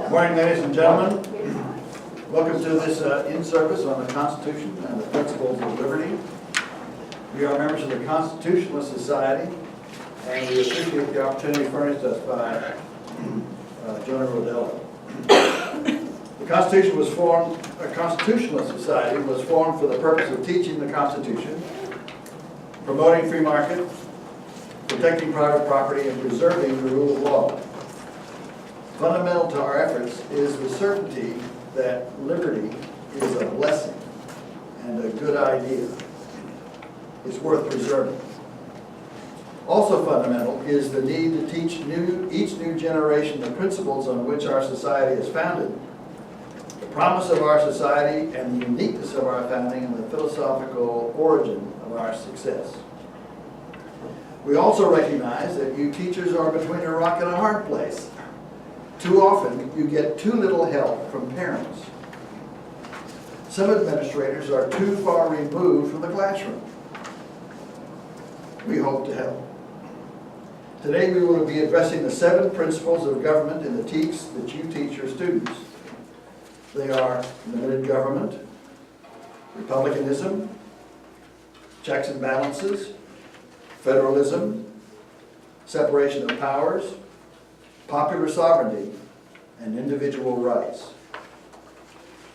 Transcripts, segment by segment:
Good morning, ladies and gentlemen. Welcome to this in-service on the Constitution and the Principles of Liberty. We are members of the Constitutionalist Society, and we appreciate the opportunity furnished us by Jonah Rodello. The Constitution was formed, a Constitutionalist Society was formed for the purpose of teaching the Constitution, promoting free market, protecting private property, and preserving the rule of law. Fundamental to our efforts is the certainty that liberty is a blessing and a good idea. It's worth preserving. Also fundamental is the need to teach each new generation the principles on which our society is founded, the promise of our society and the uniqueness of our founding and the philosophical origin of our success. We also recognize that you teachers are between a rock and a hard place. Too often, you get too little help from parents. Some administrators are too far removed from the classroom. We hope to help. Today we will be addressing the 7 principles of government in the TEKS that you teach your students. They are limited government, republicanism, checks and balances, federalism, separation of powers, popular sovereignty, and individual rights.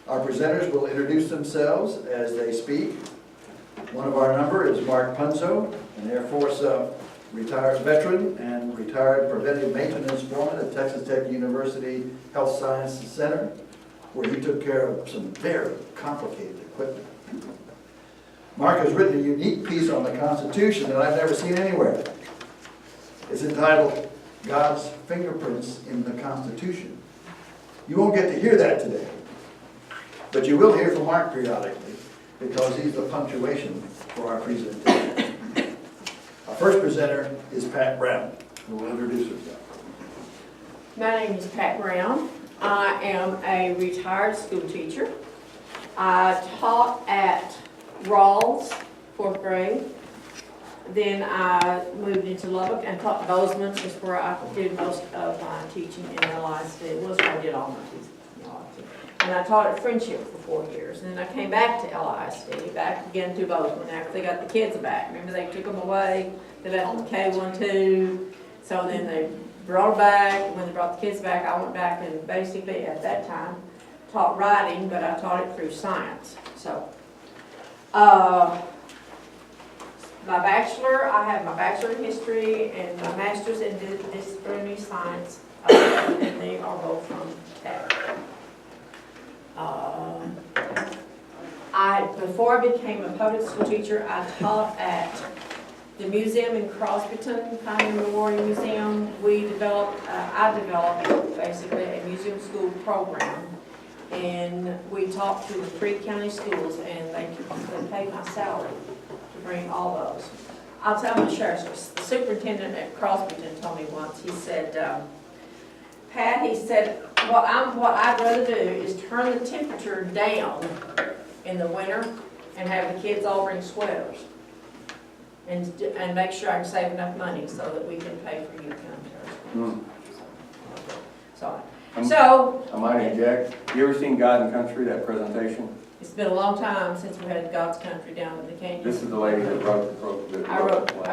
Our presenters will introduce themselves as they speak. One of our number is Mark Punzo, an Air Force retired veteran and retired preventive maintenance foreman at Texas Tech University Health Sciences Center, where he took care of some very complicated equipment. Mark has written a unique piece on the Constitution that I've never seen anywhere. It's entitled, God's Fingerprints in the Constitution. You won't get to hear that today, but you will hear from Mark periodically because he's the punctuation for our presentation. Our first presenter is Pat Brown, who will introduce herself. My name is Pat Brown. I am a retired school teacher. I taught at Rawls, 4th grade. Then I moved into Lubbock and taught Bozeman, which is where I did most of my teaching in LISD. It was where I did all my teaching in LISD. And I taught at Friendship for 4 years. And then I came back to LISD, back again to Bozeman after they got the kids back. Remember, they took them away, they left them K1, 2. So then they brought them back. When they brought the kids back, I went back and basically at that time taught writing, but I taught it through science. So, my bachelor, I have my bachelor in history and my master's in disciplinary science, and they are both from Tech. Before I became a public school teacher, I taught at the museum in Crosbyton, Pioneer Memorial Museum. I developed basically a museum school program, and we taught through the 3 county schools, and they paid my salary to bring all those. I'm going to share this. The superintendent at Crosbyton told me once, he said, Pat, he said, what I'd rather do is turn the temperature down in the winter and have the kids all bring sweaters and make sure I can save enough money so that we can pay for you to come to our school. I might interject. You ever seen God and Country, that presentation? It's been a long time since we had God's Country down in the canyon. This is the lady that wrote the I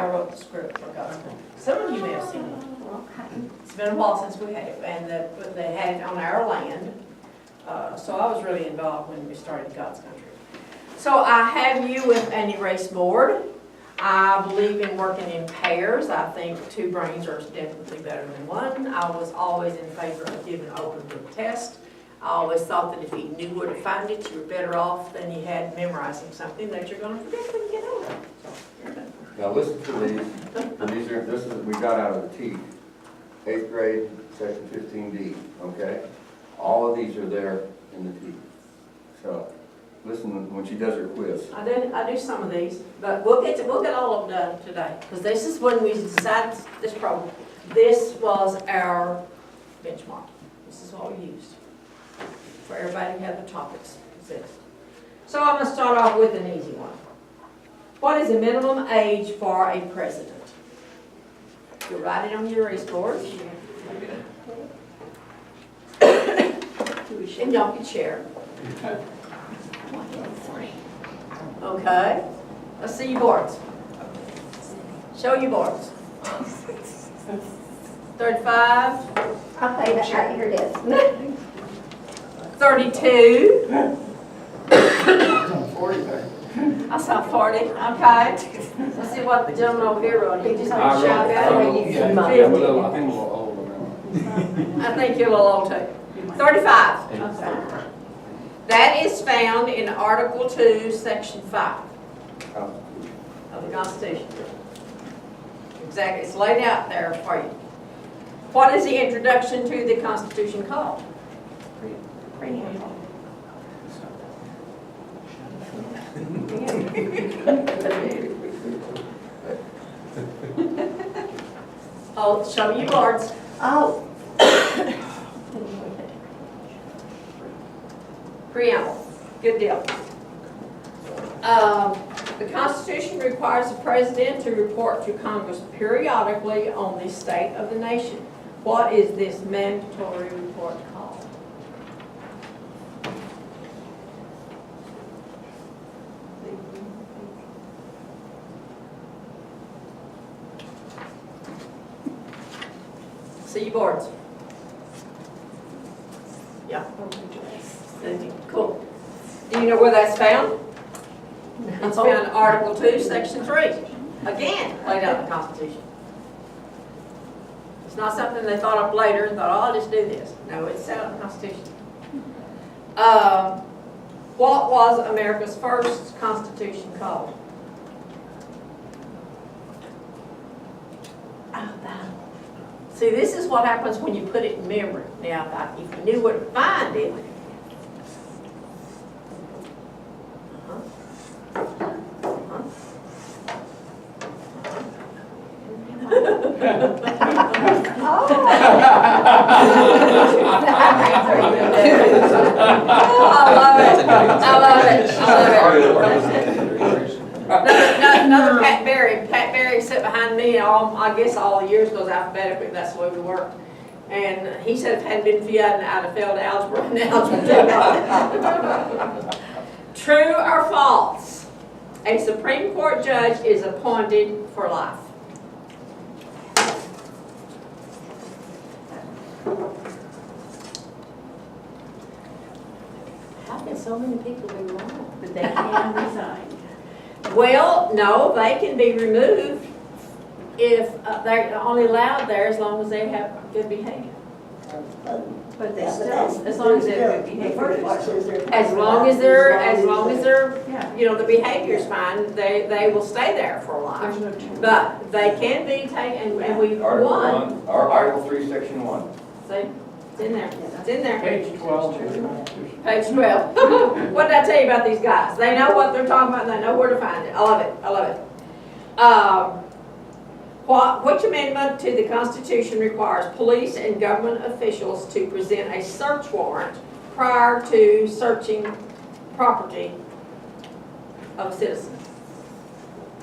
wrote the script for God's Country. Some of you may have seen it. It's been a while since we had it, and they had it on our land. So I was really involved when we started God's Country. So I have you with an erase board. I believe in working in pairs. I think 2 brains are definitely better than 1. I was always in favor of giving an open book test. I always thought that if you knew where to find it, you were better off than you had memorizing something that you're going to forget when you get older. So, Now listen to these. This is we got out of the TEK, 8th grade, section 15D. Okay, all of these are there in the TEK. So listen when she does her quiz. I do some of these, but we'll get all of them done today because this is when we decided this program. This was our benchmark. This is what we used for everybody to have the topics exist. So I'm going to start off with an easy one. What is the minimum age for a president? You write it on your erase board. And y'all can share. Okay. Let's see your boards. Show your boards. 35, Okay, here it is. 32. I saw 40. Okay. Let's see what the gentleman over here wrote. He just had to shout out. I'm a little old now. I think you're a little old too. 35. That is found in Article 2, Section 5 of the Constitution. Exactly. It's laid out there for you. What is the introduction to the Constitution called? Preamble. Oh, show me your boards. Oh, Preamble. Good deal. The Constitution requires the President to report to Congress periodically on the state of the nation. What is this mandatory report called? See your boards. Yeah. Cool. Do you know where that's found? It's found in Article 2, Section 3. Again, laid out in the Constitution. It's not something they thought up later and thought, oh, I'll just do this. No, it's out in the Constitution. What was America's first Constitution called? See, this is what happens when you put it in memory. Now, if you knew where to find it, I love it. I love it. Another Pat Berry. Pat Berry sat behind me. I guess all the years goes alphabetically. That's the way we work. And he said if it hadn't been for you, I'd have failed algebra and algebra. True or false? A Supreme Court judge is appointed for life. How can so many people be wrong? but they can resign. Well, no, they can be removed if they're only allowed there as long as they have good behavior. But they Yeah, still. as long as they're good behavior. As long as they're, Yeah. you know, the behavior's fine, they will stay there for a while. There's no change. But they can be taken, and we Article won. 1, or Article 3, Section 1. See, it's in there, it's in there. Page 12. Page 12. What did I tell you about these guys? They know what they're talking about, and they know where to find it. I love it, I love it. Which amendment to the Constitution requires police and government officials to present a search warrant prior to searching property of citizens?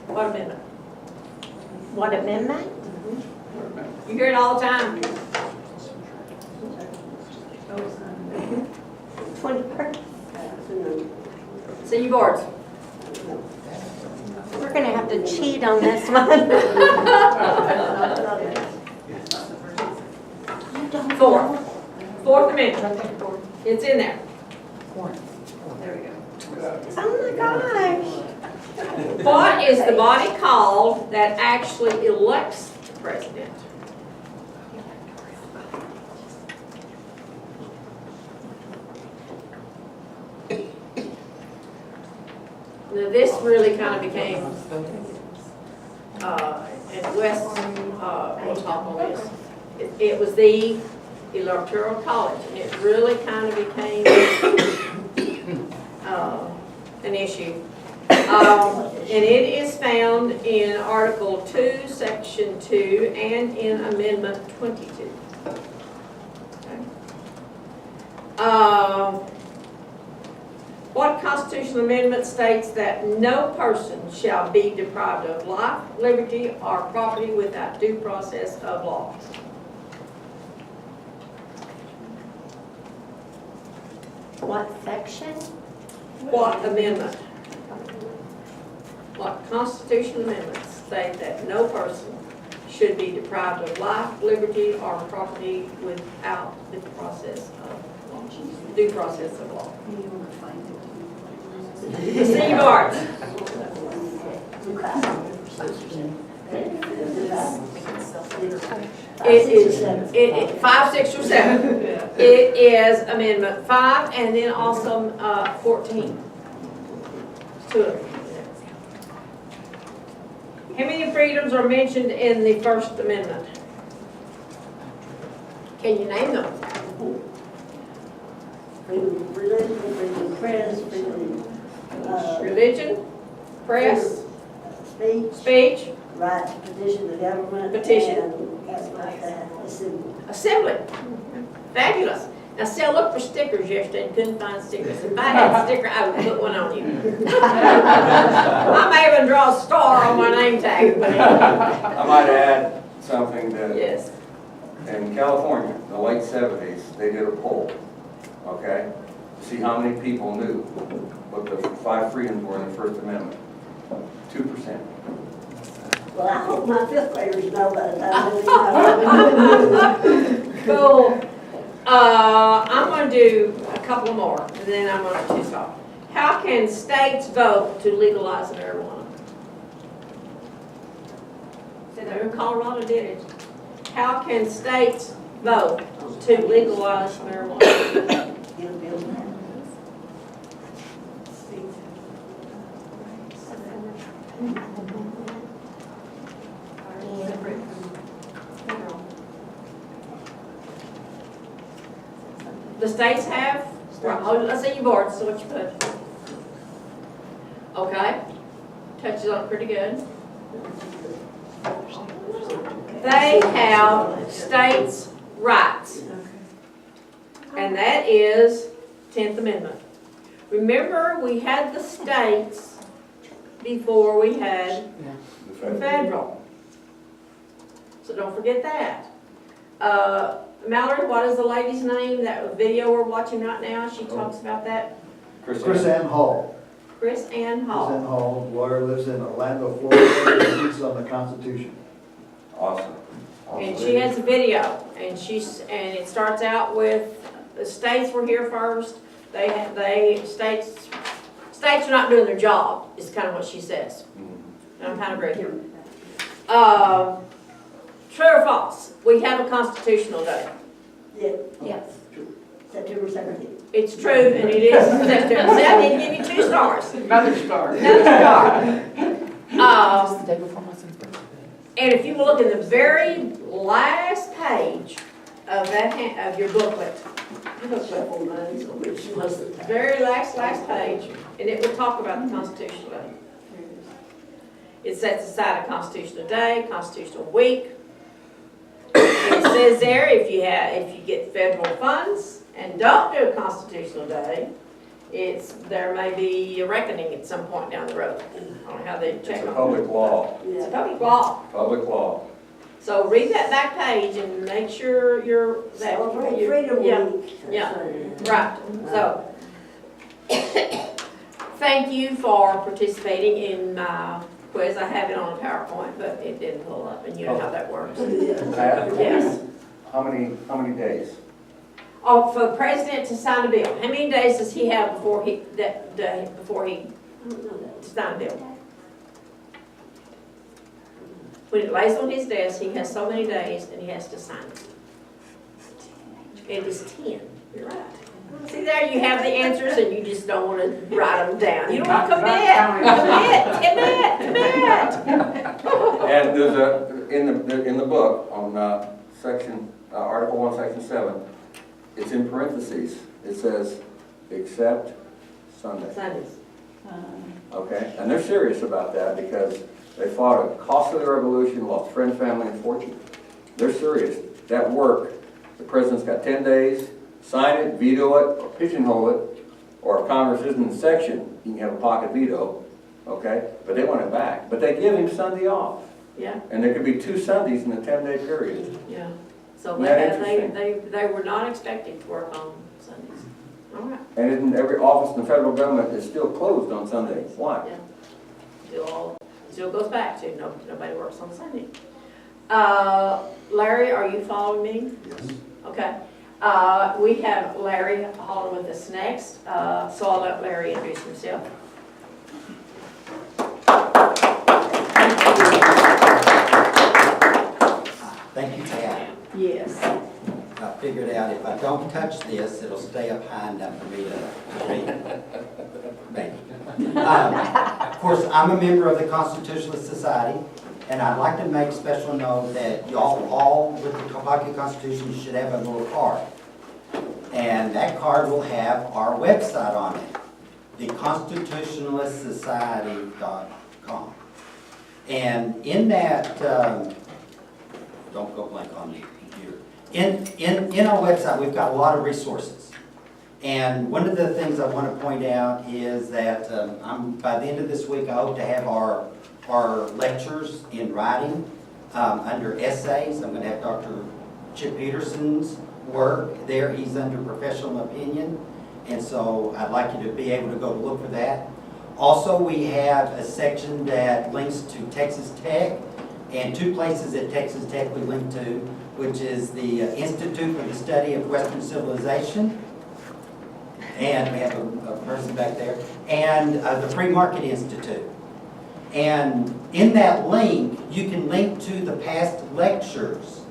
What amendment? What amendment? You hear it all the time. 21st. See you boards. We're gonna have to cheat on this one. Fourth amendment. It's in there. There we go. Oh my gosh. What is the body called that actually elects the president? Now, this really kind of became, and Wes will talk on this. It was the Electoral College, and it really kind of became an issue. And it is found in Article 2, Section 2, and in Amendment 22. Okay. What constitutional amendment states that no person shall be deprived of life, liberty, or property without due process of law? What section? What amendment? What constitutional amendments state that no person should be deprived of life, liberty, or property without due process of law? Due process of law. Steve Art. It is 5, 6, or 7. It is Amendment 5 and then also 14. Two of them. How many freedoms are mentioned in the First Amendment? Can you name them? Freedom of religion, freedom of press, freedom of Religion, press, speech, speech, right to petition the government. Petition. And that's like that, assembly. assembly. Fabulous. Now, see, I looked for stickers yesterday and couldn't find stickers. If I had a sticker, I would put one on you. I may even draw a star on my name tag. But I might add something that yes. in California, in the late 70s, they did a poll, okay, to see how many people knew what the 5 freedoms were in the First Amendment. 2%. Well, I hope my fifth graders know by the time they Cool. I'm going to do a couple more, and then I'm going to stop. How can states vote to legalize marijuana? So there in Colorado did it. How can states vote to legalize marijuana? get a bill now. The states have, oh, let's say you board, so what you put. Okay, touches on it pretty good. They have states' rights, and that is 10th Amendment. Remember, we had the states before we had the federal. So don't forget that. Mallory, what is the lady's name? That video we're watching right now, she talks about that. Chris Ann Hall. Chris Ann Chris Ann Hall. Hall, lawyer, lives in Orlando, Florida, and speaks on the Constitution. Awesome. And she has a video, and it starts out with, the states were here first. States are not doing their job, is kind of what she says. And I'm kind of agreeing. True or false? We have a constitutional day. Yeah, Yes. September 17th. It's true, and it is September. See, I didn't give you 2 stars. Another star. Another star. The day before my son's birthday. And if you will look in the very last page of of your booklet, very last page, and it will talk about the Constitutional Day. It sets aside a constitutional day, constitutional week. It says there if you get federal funds and don't do a constitutional day, there may be a reckoning at some point down the road. I don't know how they check It's a on it. public law. It's a public law. Public law. So read that back page and make sure Celebrate Freedom yeah, Week. yeah. Right, so, thank you for participating in my quiz. I have it on a PowerPoint, but it didn't pull up, and you know how that works. Pat, Yes. how many days? Oh, for the president to sign a bill, how many days does he have before he sign a bill? When it lays on his desk, he has so many days, and he has to sign it. It is 10, you're right. See, there you have the answers, and you just don't want to write them down. You don't want to commit. And there's in the book on Article 1, Section 7, it's in parentheses. It says, except Sunday. Sundays. Okay? And they're serious about that because they fought a costly revolution, lost friends, family, and fortune. They're serious. That work, the president's got 10 days, sign it, veto it, or pigeonhole it, or if Congress isn't in session, you can have a pocket veto, okay? But they want it back. But they give him Sunday off. Yeah, And there could be 2 Sundays in a 10-day period. yeah. So Isn't that interesting? they were not expecting to work on Sundays. All right. And isn't every office in the federal government is still closed on Sundays? Why? Still goes back to, nobody works on Sunday. Larry, are you following me? Yes. Okay. We have Larry Holland with us next, so I'll let Larry introduce himself. Thank you, Pat. Yes. I figured out if I don't touch this, it'll stay up high enough for me to read. Maybe. Of course, I'm a member of the Constitutionalist Society, and I'd like to make special note that y'all all with the Pocket Constitution should have a little card. And that card will have our website on it, theconstitutionalistsociety.com. And in that, don't go blank on the computer. In our website, we've got a lot of resources. And one of the things I want to point out is that by the end of this week, I hope to have our lectures in writing under essays. I'm going to have Dr. Chip Peterson's work there. He's under professional opinion. And so I'd like you to be able to go look for that. Also, we have a section that links to Texas Tech, and two places at Texas Tech we link to, which is the Institute for the Study of Western Civilization, and we have a person back there, and the Free Market Institute. And in that link, you can link to the past lectures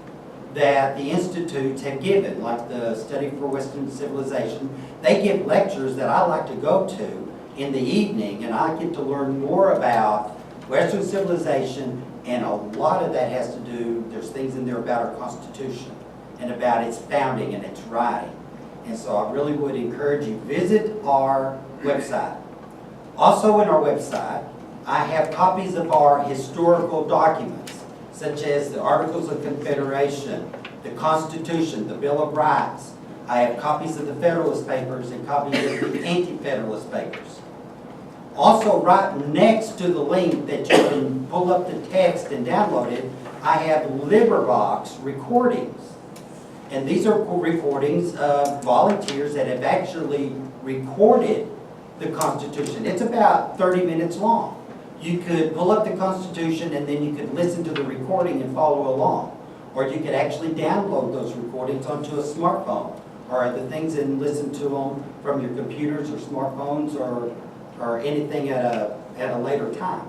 that the institutes have given, like the Study for Western Civilization. They give lectures that I like to go to in the evening, and I get to learn more about Western civilization, and a lot of that has to do, there's things in there about our Constitution and about its founding and its writing. And so I really would encourage you, visit our website. Also in our website, I have copies of our historical documents, such as the Articles of Confederation, the Constitution, the Bill of Rights. I have copies of the Federalist Papers and copies of the Anti-Federalist Papers. Also, right next to the link that you can pull up the text and download it, I have LibriVox recordings. And these are recordings of volunteers that have actually recorded the Constitution. It's about 30 minutes long. You could pull up the Constitution and then you could listen to the recording and follow along. Or you could actually download those recordings onto a smartphone or other things and listen to them from your computers or smartphones or anything at a later time.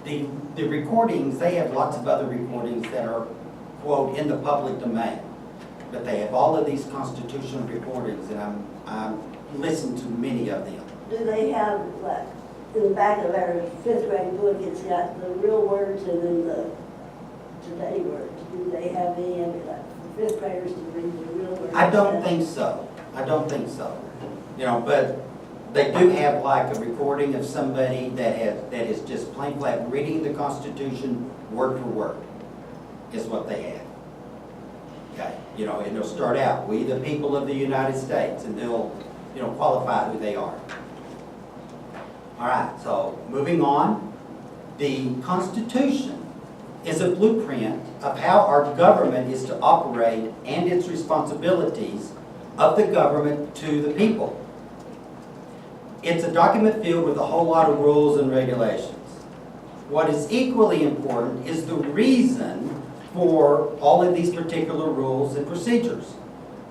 The recordings, they have lots of other recordings that are, quote, in the public domain. But they have all of these constitutional recordings, and I'm listened to many of them. Do they have, like, in the back of our fifth grade book, it's got the real words and then the today words? Do they have any of it, like, for fifth graders to read the real words? I don't think so. I don't think so. You know, but they do have like a recording of somebody that is just plain flat reading the Constitution word for word is what they have. Okay, you know, and they'll start out, "We the people of the United States," and they'll, you know, qualify who they are. All right, so moving on, the Constitution is a blueprint of how our government is to operate and its responsibilities of the government to the people. It's a document filled with a whole lot of rules and regulations. What is equally important is the reason for all of these particular rules and procedures.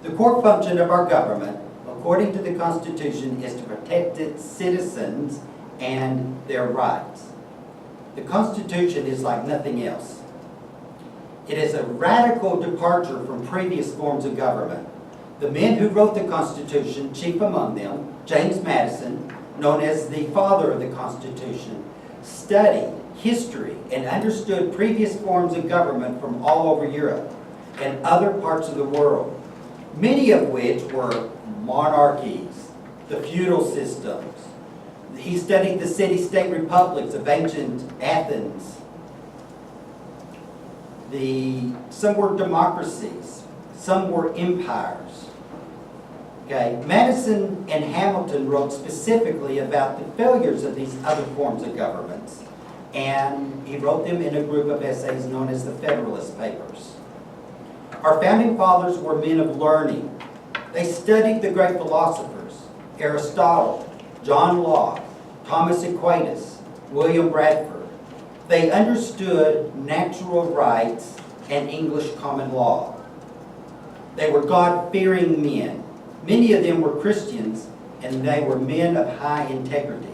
The core function of our government, according to the Constitution, is to protect its citizens and their rights. The Constitution is like nothing else. It is a radical departure from previous forms of government. The men who wrote the Constitution, chief among them, James Madison, known as the father of the Constitution, studied history and understood previous forms of government from all over Europe and other parts of the world, many of which were monarchies, the feudal systems. He studied the city-state republics of ancient Athens. Some were democracies, some were empires. Okay, Madison and Hamilton wrote specifically about the failures of these other forms of governments, and he wrote them in a group of essays known as the Federalist Papers. Our founding fathers were men of learning, They studied the great philosophers, Aristotle, John Locke, Thomas Aquinas, William Bradford. They understood natural rights and English common law. They were God-fearing men. Many of them were Christians, and they were men of high integrity.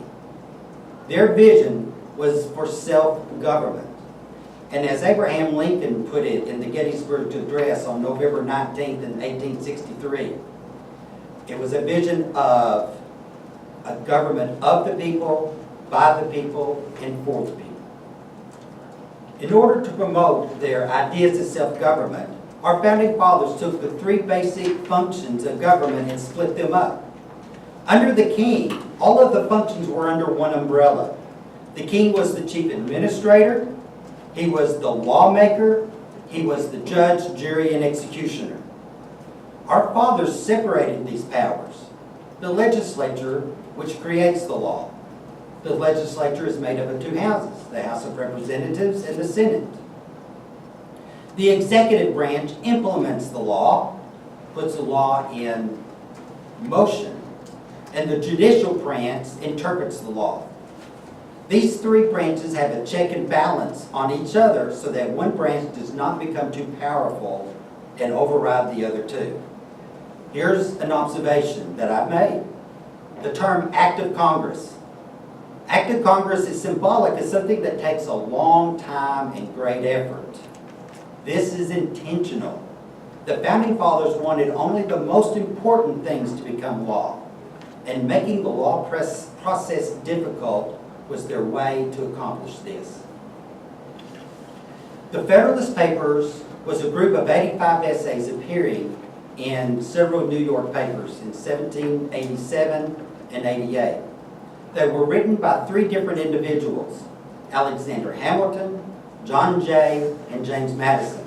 Their vision was for self-government. And as Abraham Lincoln put it in the Gettysburg Address on November 19th in 1863, it was a vision of a government of the people, by the people, and for the people. In order to promote their ideas of self-government, our founding fathers took the three basic functions of government and split them up. Under the king, all of the functions were under one umbrella. The king was the chief administrator, he was the lawmaker, he was the judge, jury, and executioner. Our fathers separated these powers. The legislature, which creates the law. The legislature is made up of two houses, the House of Representatives and the Senate. The executive branch implements the law, puts the law in motion, and the judicial branch interprets the law. These three branches have a check and balance on each other so that one branch does not become too powerful and override the other two. Here's an observation that I've made. The term act of Congress. Act of Congress is symbolic of something that takes a long time and great effort. This is intentional. The Founding Fathers wanted only the most important things to become law, and making the law process difficult was their way to accomplish this. The Federalist Papers was a group of 85 essays appearing in several New York papers in 1787 and 88. They were written by three different individuals, Alexander Hamilton, John Jay, and James Madison.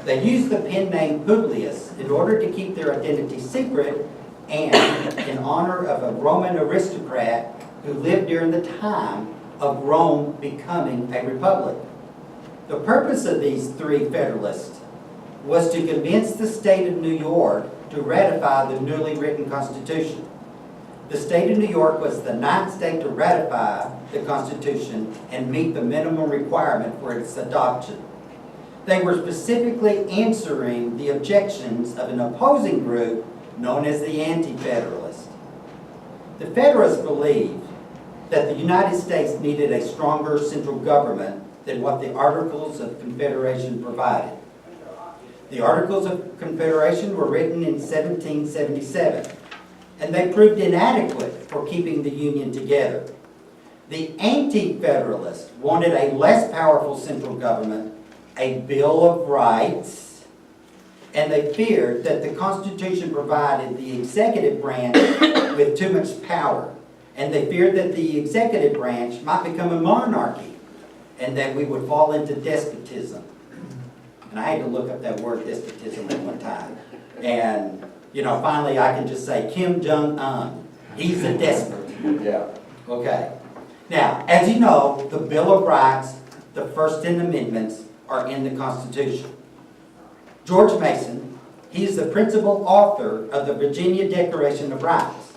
They used the pen name Publius in order to keep their identity secret and in honor of a Roman aristocrat who lived during the time of Rome becoming a republic. The purpose of these three Federalists was to convince the state of New York to ratify the newly written Constitution. The state of New York was the 9th state to ratify the Constitution and meet the minimum requirement for its adoption. They were specifically answering the objections of an opposing group known as the Anti-Federalists. The Federalists believed that the United States needed a stronger central government than what the Articles of Confederation provided. The Articles of Confederation were written in 1777, and they proved inadequate for keeping the Union together. The Anti-Federalists wanted a less powerful central government, a Bill of Rights, and they feared that the Constitution provided the executive branch with too much power, and they feared that the executive branch might become a monarchy, and that we would fall into despotism. And I had to look up that word despotism at one time. And, finally I can just say Kim Jong-un. He's a despot. Yeah. Okay. Now, as you know, the Bill of Rights, the first 10 amendments are in the Constitution. George Mason, he is the principal author of the Virginia Declaration of Rights.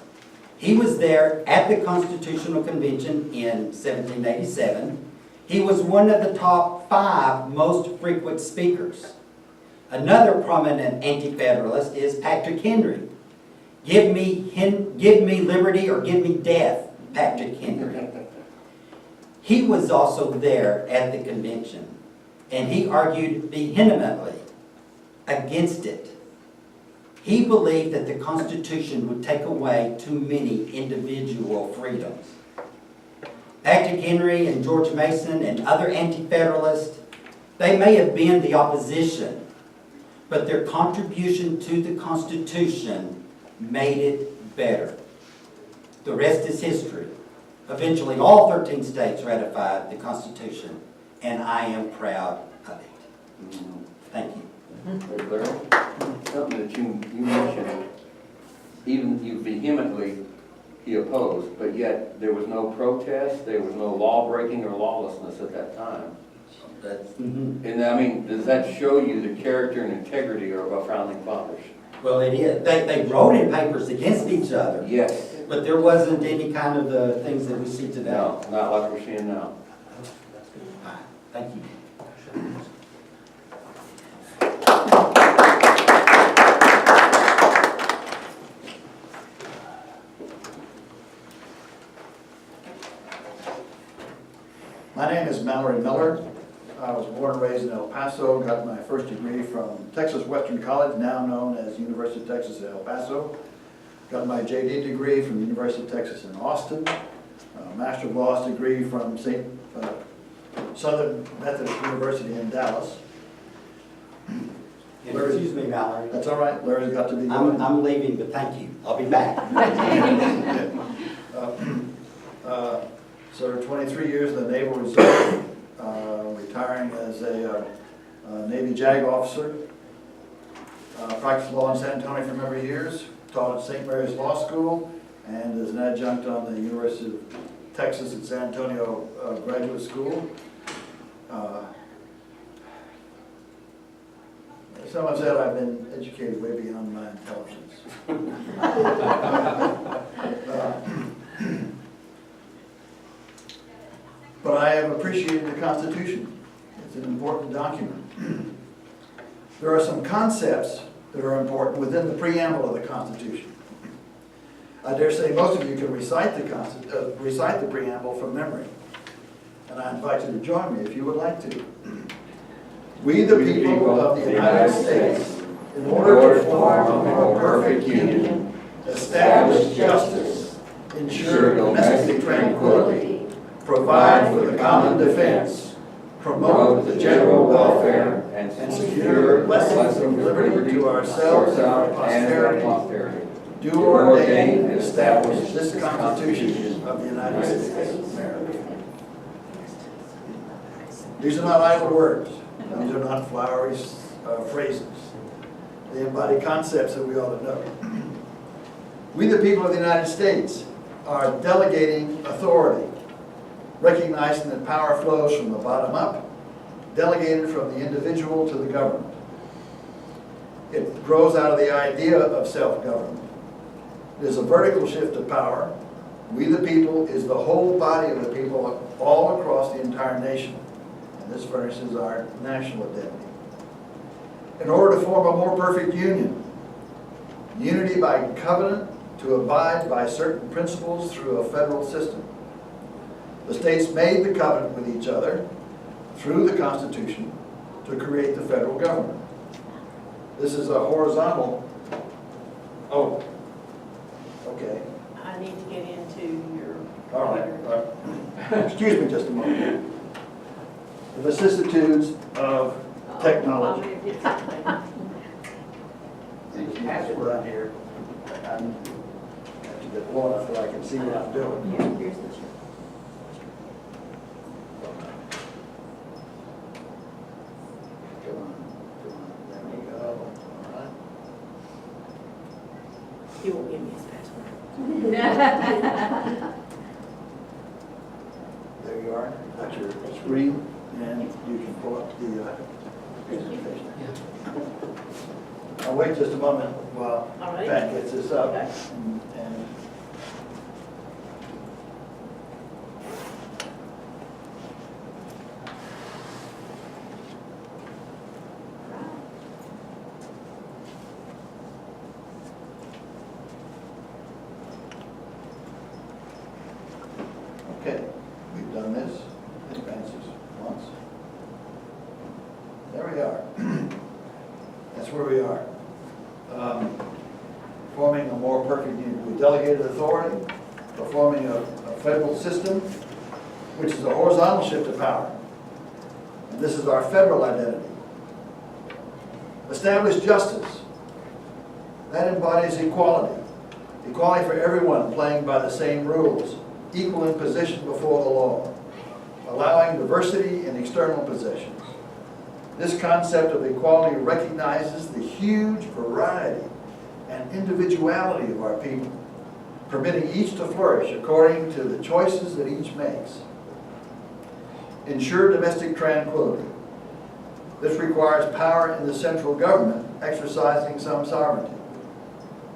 He was there at the Constitutional Convention in 1787. He was one of the top 5 most frequent speakers. Another prominent anti-federalist is Patrick Henry. Give me liberty or give me death, Patrick Henry. He was also there at the convention, and he argued vehemently against it. He believed that the Constitution would take away too many individual freedoms. Patrick Henry and George Mason and other anti-federalists, they may have been the opposition, but their contribution to the Constitution made it better. The rest is history. Eventually, all 13 states ratified the Constitution, and I am proud of it. Thank you. Very clear. Something that you mentioned, even you vehemently he opposed, but yet there was no protest, there was no law breaking or lawlessness at that time. And I mean, does that show you the character and integrity of our founding fathers? Well, it is. They wrote in papers against each other, Yes. but there wasn't any kind of the things that we see today. No, not like we're seeing now. Alright, thank you. My name is Mallory Miller. I was born and raised in El Paso, got my first degree from Texas Western College, now known as University of Texas at El Paso. Got my JD degree from the University of Texas in Austin, a Master of Laws degree from Southern Methodist University in Dallas. Excuse me, Mallory. That's all right, Larry's got to be going. I'm leaving, but thank you. I'll be back. Served 23 years in the Naval Reserve, retiring as a Navy JAG officer. Practiced law in San Antonio for a number of years, taught at St. Mary's Law School, and is an adjunct on the University of Texas at San Antonio Graduate School. Someone said I've been educated way beyond my intelligence. But I have appreciated the Constitution. It's an important document. There are some concepts that are important within the preamble of the Constitution. I dare say most of you can recite the preamble from memory. And I invite you to join me if you would like to. We the people of the United States, in order to form a more perfect union, establish justice, ensure domestic tranquility, provide for the common defense, promote the general welfare, and secure blessings of liberty to ourselves and our posterity, do ordain and establish this Constitution of the United States of America. These are not idle words. These are not flowery phrases. They embody concepts that we ought to know. We, the people of the United States, are delegating authority, recognizing that power flows from the bottom up, delegated from the individual to the government. It grows out of the idea of self-government. It is a vertical shift of power. We, the people, is the whole body of the people all across the entire nation. And this furnishes our national identity. In order to form a more perfect union, unity by covenant to abide by certain principles through a federal system. The states made the covenant with each other through the Constitution to create the federal government. This is a horizontal. Oh, okay. I need to get into your. All right. Excuse me just a moment. The vicissitudes of technology. Password on here. I have to get low enough that I can see what I'm doing. Yeah, here's the. Come on. There we go. All right. He won't give me his password. There you are. Got your screen, and you can pull up the presentation. I'll wait just a moment while All right. Pat gets this up. Okay. And okay, we've done this. Advances once. There we are. That's where we are. Forming a more perfect union. We delegated authority, performing a federal system, which is a horizontal shift of power. And this is our federal identity. Establish justice. That embodies equality. Equality for everyone playing by the same rules, equal in position before the law, allowing diversity in external possessions. This concept of equality recognizes the huge variety and individuality of our people, permitting each to flourish according to the choices that each makes. Ensure domestic tranquility. This requires power in the central government exercising some sovereignty.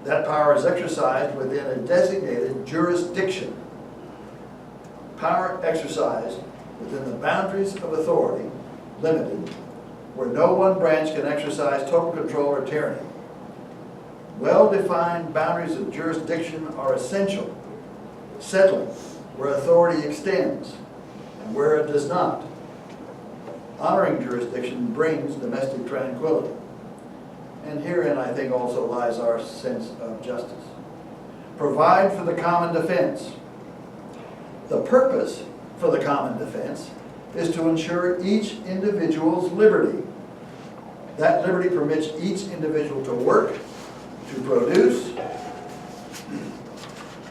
That power is exercised within a designated jurisdiction. Power exercised within the boundaries of authority, limited, where no one branch can exercise total control or tyranny. Well-defined boundaries of jurisdiction are essential, settling where authority extends and where it does not. Honoring jurisdiction brings domestic tranquility. And herein, I think, also lies our sense of justice. Provide for the common defense. The purpose for the common defense is to ensure each individual's liberty. That liberty permits each individual to work, to produce,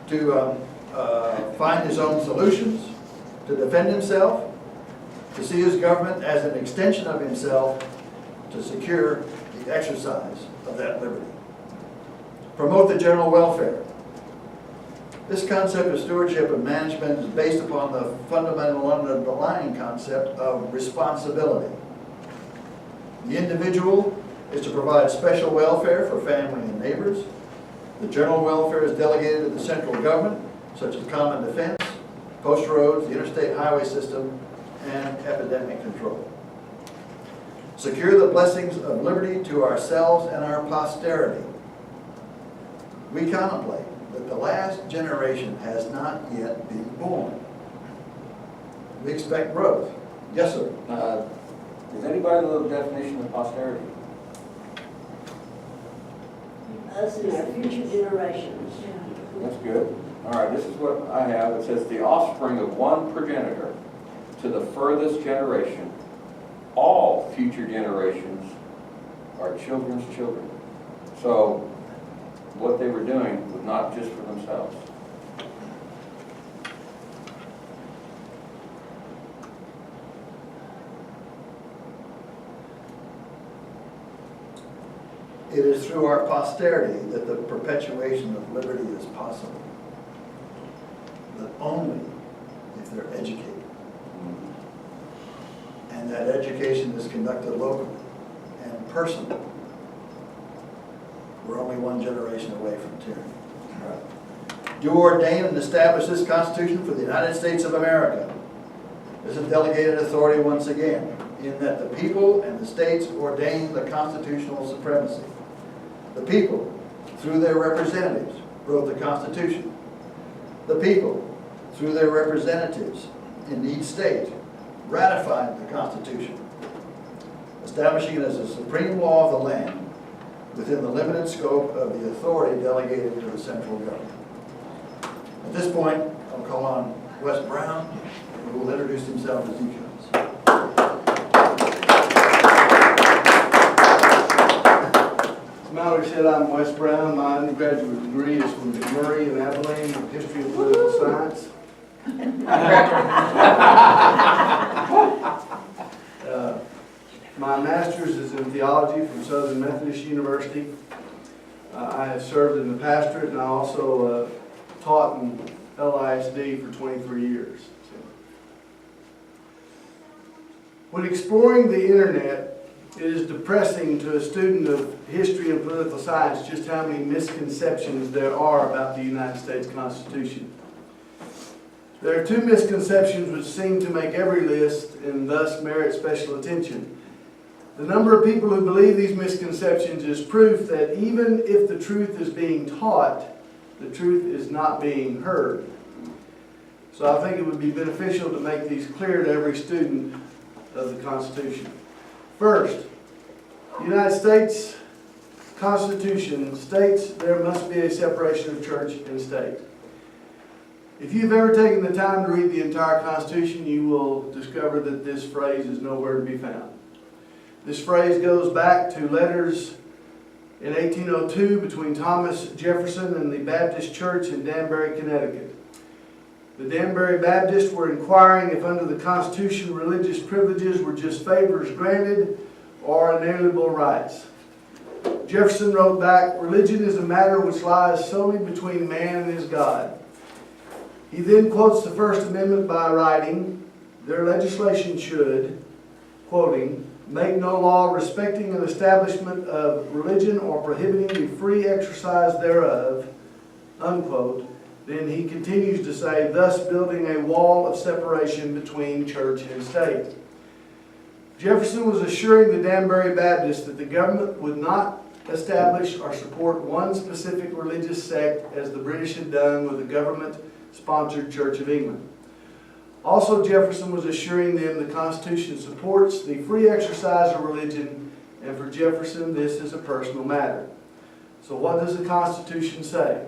to find his own solutions, to defend himself, to see his government as an extension of himself, to secure the exercise of that liberty. Promote the general welfare. This concept of stewardship and management is based upon the fundamental underlying concept of responsibility. The individual is to provide special welfare for family and neighbors. The general welfare is delegated to the central government, such as common defense, post roads, the interstate highway system, and epidemic control. Secure the blessings of liberty to ourselves and our posterity. We contemplate that the last generation has not yet been born. We expect growth. Yes, sir. Does anybody know the definition of posterity? Us and our future generations. That's good. All right, this is what I have. It says, the offspring of one progenitor to the furthest generation, all future generations are children's children. So what they were doing was not just for themselves. It is through our posterity that the perpetuation of liberty is possible, but only if they're educated. And that education is conducted locally and personally. We're only one generation away from tyranny. Do ordain and establish this Constitution for the United States of America. This is delegated authority once again, in that the people and the states ordain the constitutional supremacy. The people, through their representatives, wrote the Constitution. The people, through their representatives in each state, ratified the Constitution, establishing it as a supreme law of the land within the limited scope of the authority delegated to the central government. At this point, I'll call on Wes Brown, who will introduce himself as he comes. As Mallory said, I'm Wes Brown. My undergraduate degree is from McMurray and Abilene in History and Political Science. My master's is in theology from Southern Methodist University. I have served in the pastorate, and I also taught in LISD for 23 years. When exploring the internet, it is depressing to a student of history and political science just how many misconceptions there are about the United States Constitution. There are two misconceptions which seem to make every list and thus merit special attention. The number of people who believe these misconceptions is proof that even if the truth is being taught, the truth is not being heard. So I think it would be beneficial to make these clear to every student of the Constitution. First, the United States Constitution states there must be a separation of church and state. If you've ever taken the time to read the entire Constitution, you will discover that this phrase is nowhere to be found. This phrase goes back to letters in 1802 between Thomas Jefferson and the Baptist Church in Danbury, Connecticut. The Danbury Baptists were inquiring if under the Constitution religious privileges were just favors granted or inalienable rights. Jefferson wrote back, "Religion is a matter which lies solely between man and his God." He then quotes the First Amendment by writing, "Their legislation should," quoting, make no law respecting an establishment of religion or prohibiting the free exercise thereof, unquote, then he continues to say, thus building a wall of separation between church and state. Jefferson was assuring the Danbury Baptists that the government would not establish or support one specific religious sect as the British had done with the government-sponsored Church of England. Also, Jefferson was assuring them the Constitution supports the free exercise of religion, and for Jefferson, this is a personal matter. So what does the Constitution say?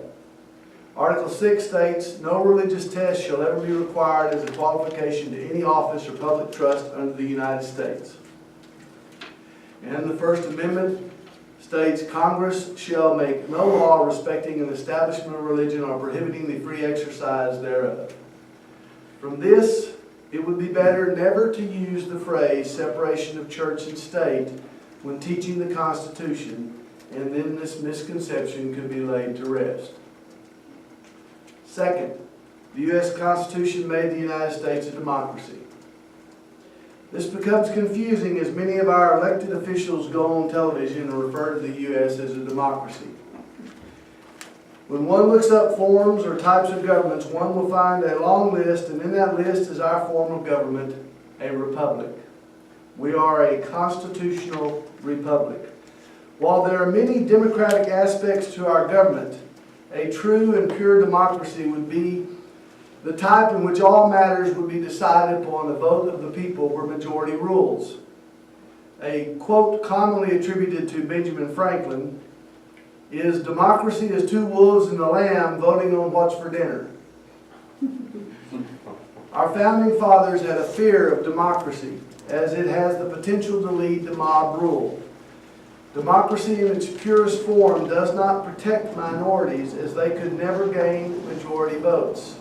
Article 6 states, no religious test shall ever be required as a qualification to any office or public trust under the United States. And the First Amendment states, Congress shall make no law respecting an establishment of religion or prohibiting the free exercise thereof. From this, it would be better never to use the phrase separation of church and state when teaching the Constitution, and then this misconception could be laid to rest. Second, the U.S. Constitution made the United States a democracy. This becomes confusing as many of our elected officials go on television and refer to the U.S. as a democracy. When one looks up forms or types of governments, one will find a long list, and in that list is our form of government, a republic. We are a constitutional republic. While there are many democratic aspects to our government, a true and pure democracy would be the type in which all matters would be decided upon the vote of the people where majority rules. A quote commonly attributed to Benjamin Franklin is, democracy is two wolves and a lamb voting on what's for dinner. Our founding fathers had a fear of democracy, as it has the potential to lead to mob rule. Democracy in its purest form does not protect minorities, as they could never gain majority votes.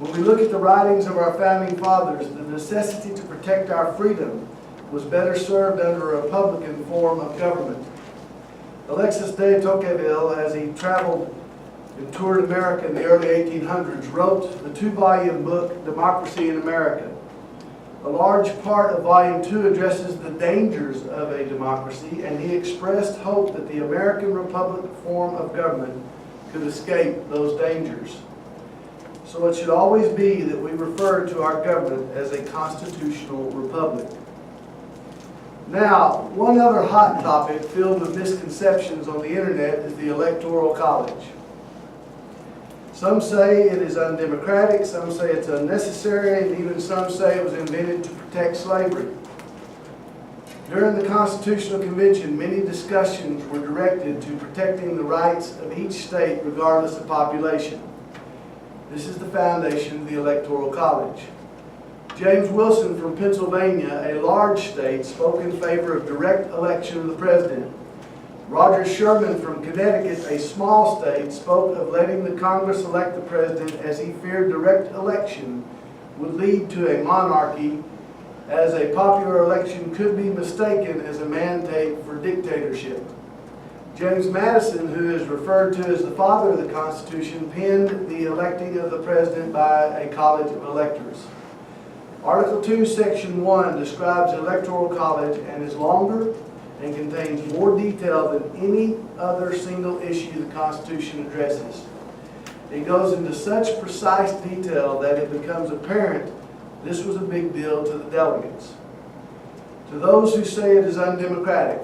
When we look at the writings of our founding fathers, the necessity to protect our freedom was better served under a republican form of government. Alexis de Tocqueville, as he traveled and toured America in the early 1800s, wrote the 2-volume book, Democracy in America. A large part of Volume 2 addresses the dangers of a democracy, and he expressed hope that the American Republic form of government could escape those dangers. So it should always be that we refer to our government as a constitutional republic. Now, one other hot topic filled with misconceptions on the internet is the Electoral College. Some say it is undemocratic, some say it's unnecessary, and even some say it was invented to protect slavery. During the Constitutional Convention, many discussions were directed to protecting the rights of each state regardless of population. This is the foundation of the Electoral College. James Wilson from Pennsylvania, a large state, spoke in favor of direct election of the president. Roger Sherman from Connecticut, a small state, spoke of letting the Congress elect the president as he feared direct election would lead to a monarchy, as a popular election could be mistaken as a mandate for dictatorship. James Madison, who is referred to as the father of the Constitution, penned the electing of the president by a college of electors. Article 2, Section 1 describes the Electoral College and is longer and contains more detail than any other single issue the Constitution addresses. It goes into such precise detail that it becomes apparent this was a big deal to the delegates. To those who say it is undemocratic,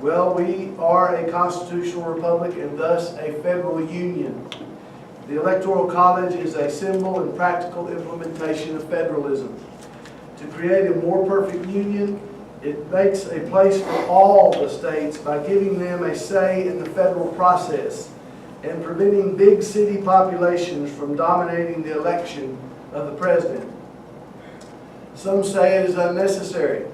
well, we are a constitutional republic and thus a federal union. The Electoral College is a symbol and practical implementation of federalism. To create a more perfect union, it makes a place for all the states by giving them a say in the federal process and preventing big city populations from dominating the election of the president. Some say it is unnecessary,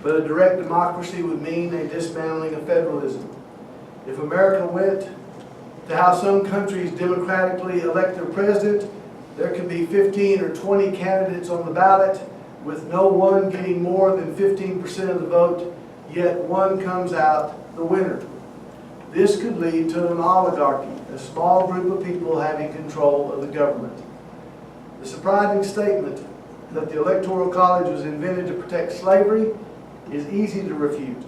but a direct democracy would mean a dismantling of federalism. If America went to how some countries democratically elect their president, there could be 15 or 20 candidates on the ballot with no one getting more than 15% of the vote, yet one comes out the winner. This could lead to an oligarchy, a small group of people having control of the government. The surprising statement that the Electoral College was invented to protect slavery is easy to refute.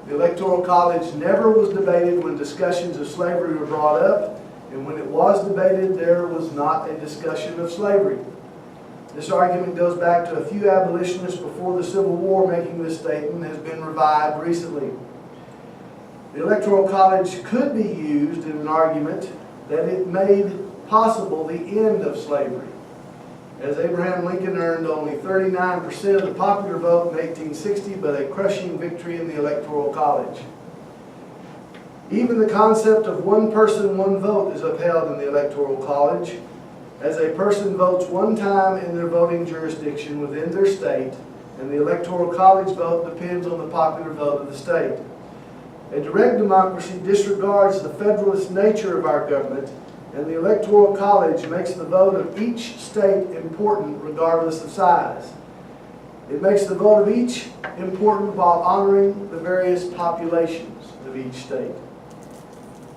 The Electoral College never was debated when discussions of slavery were brought up, and when it was debated, there was not a discussion of slavery. This argument goes back to a few abolitionists before the Civil War making this statement and has been revived recently. The Electoral College could be used in an argument that it made possible the end of slavery, as Abraham Lincoln earned only 39% of the popular vote in 1860, but a crushing victory in the Electoral College. Even the concept of one person, one vote is upheld in the Electoral College, as a person votes one time in their voting jurisdiction within their state, and the Electoral College vote depends on the popular vote of the state. A direct democracy disregards the federalist nature of our government, and the Electoral College makes the vote of each state important regardless of size. It makes the vote of each important while honoring the various populations of each state.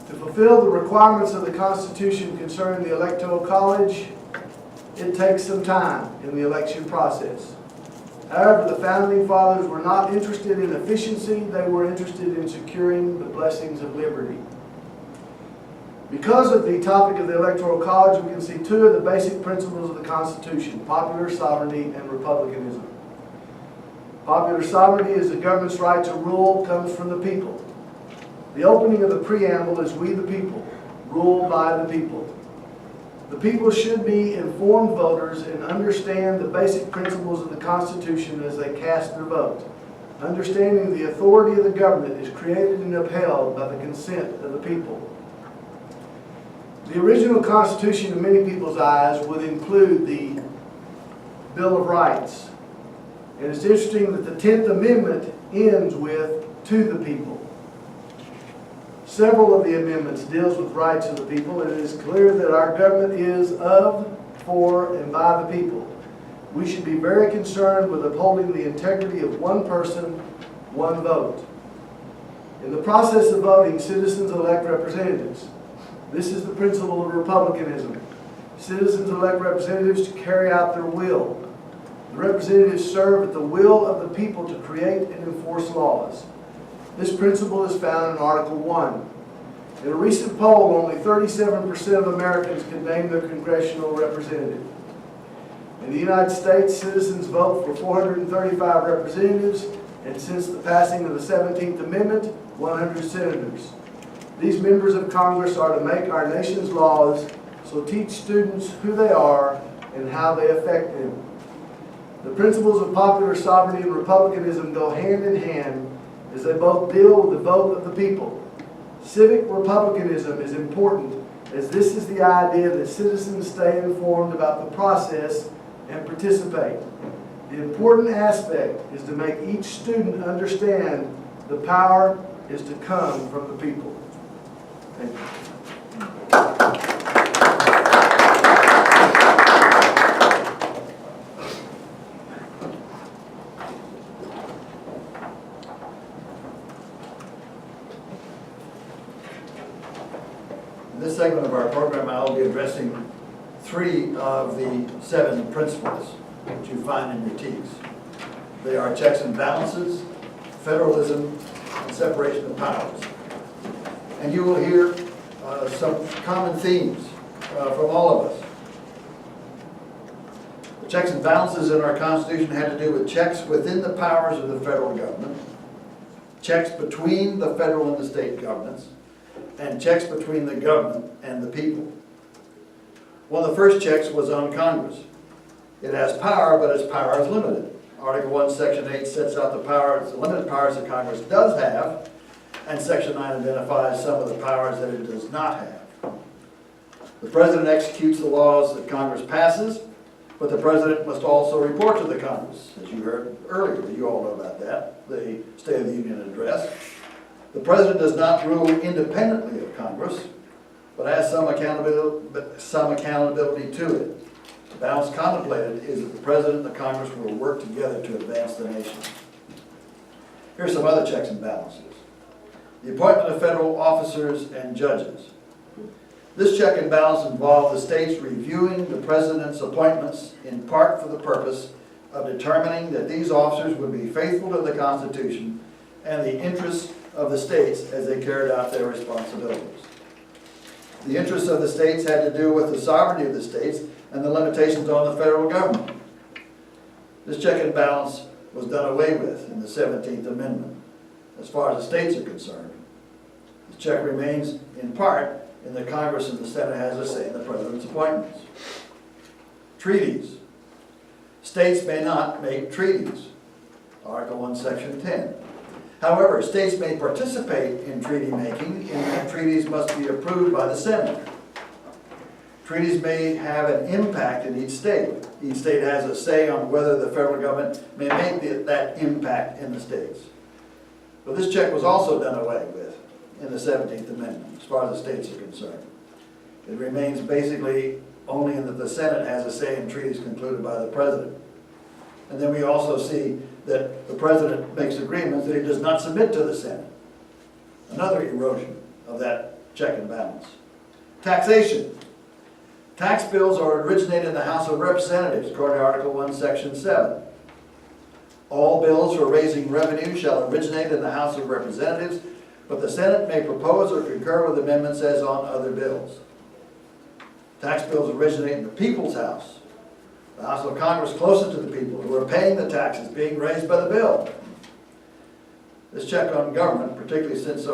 To fulfill the requirements of the Constitution concerning the Electoral College, it takes some time in the election process. However, the Founding Fathers were not interested in efficiency, they were interested in securing the blessings of liberty. Because of the topic of the Electoral College, we can see two of the basic principles of the Constitution: popular sovereignty and republicanism. Popular sovereignty is the government's right to rule comes from the people. The opening of the Preamble is "We the people, ruled by the people." The people should be informed voters and understand the basic principles of the Constitution as they cast their vote. Understanding the authority of the government is created and upheld by the consent of the people. The original Constitution, in many people's eyes, would include the Bill of Rights. And it's interesting that the 10th Amendment ends with "to the people." Several of the amendments deals with rights of the people, and it is clear that our government is of, for, and by the people. We should be very concerned with upholding the integrity of one person, one vote. In the process of voting, citizens elect representatives. This is the principle of republicanism. Citizens elect representatives to carry out their will. The representatives serve at the will of the people to create and enforce laws. This principle is found in Article 1. In a recent poll, only 37% of Americans can name their congressional representative. In the United States, citizens vote for 435 representatives, and since the passing of the 17th Amendment, 100 senators. These members of Congress are to make our nation's laws, so teach students who they are and how they affect them. The principles of popular sovereignty and republicanism go hand in hand, as they both deal with the vote of the people. Civic republicanism is important, as this is the idea that citizens stay informed about the process and participate. The important aspect is to make each student understand the power is to come from the people. Thank you. In this segment of our program, I'll be addressing 3 of the 7 principles that you find in your text. They are checks and balances, federalism, and separation of powers. And you will hear some common themes from all of us. The checks and balances in our Constitution had to do with checks within the powers of the federal government, checks between the federal and the state governments, and checks between the government and the people. One of the first checks was on Congress. It has power, but its power is limited. Article 1, Section 8 sets out the powers, the limited powers that Congress does have, and Section 9 identifies some of the powers that it does not have. The President executes the laws that Congress passes, but the President must also report to the Congress, as you heard earlier. You all know about that, the State of the Union address. The President does not rule independently of Congress, but has some accountability to it. The balance contemplated is that the President and the Congress will work together to advance the nation. Here's some other checks and balances. The appointment of federal officers and judges. This check and balance involved the states reviewing the President's appointments in part for the purpose of determining that these officers would be faithful to the Constitution and the interests of the states as they carried out their responsibilities. The interests of the states had to do with the sovereignty of the states and the limitations on the federal government. This check and balance was done away with in the 17th Amendment. As far as the states are concerned, the check remains in part in that Congress and the Senate has a say in the President's appointments. Treaties. States may not make treaties. Article 1, Section 10. However, states may participate in treaty making in that treaties must be approved by the Senate. Treaties may have an impact in each state. Each state has a say on whether the federal government may make that impact in the states. But this check was also done away with in the 17th Amendment, as far as the states are concerned. It remains basically only in that the Senate has a say in treaties concluded by the President. And then we also see that the President makes agreements that he does not submit to the Senate. Another erosion of that check and balance. Taxation. Tax bills are originated in the House of Representatives, according to Article 1, Section 7. All bills for raising revenue shall originate in the House of Representatives, but the Senate may propose or concur with amendments as on other bills. Tax bills originate in the People's House, the House of Congress closest to the people who are paying the taxes being raised by the bill. This check on government, particularly since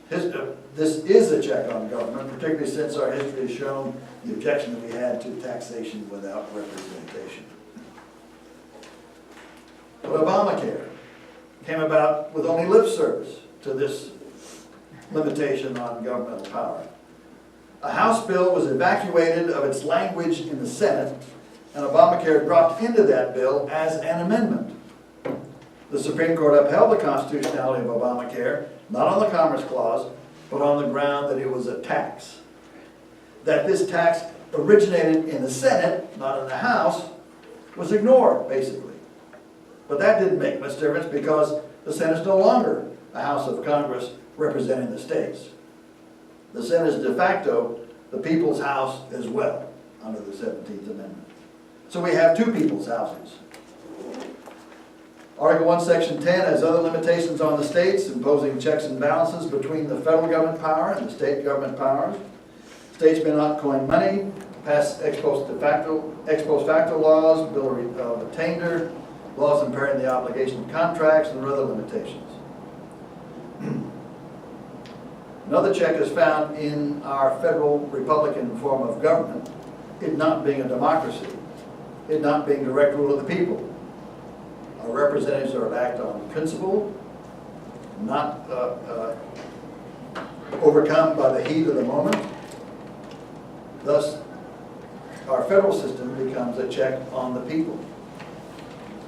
this is a check on government, particularly since our history has shown the objection that we had to taxation without representation. But Obamacare came about with only lip service to this limitation on governmental power. A House bill was evacuated of its language in the Senate, and Obamacare dropped into that bill as an amendment. The Supreme Court upheld the constitutionality of Obamacare, not on the Commerce Clause, but on the ground that it was a tax. That this tax originated in the Senate, not in the House, was ignored, basically. But that didn't make much difference because the Senate is no longer a House of Congress representing the states. The Senate is de facto the people's house as well, under the 17th Amendment. So we have two people's houses. Article 1, Section 10 has other limitations on the states, imposing checks and balances between the federal government power and the state government powers. States may not coin money, pass ex post facto laws, bill of attainder, laws impairing the obligation of contracts, and other limitations. Another check is found in our federal Republican form of government, it not being a democracy, it not being direct rule of the people. Our representatives are to act on principle, not overcome by the heat of the moment. Thus, our federal system becomes a check on the people.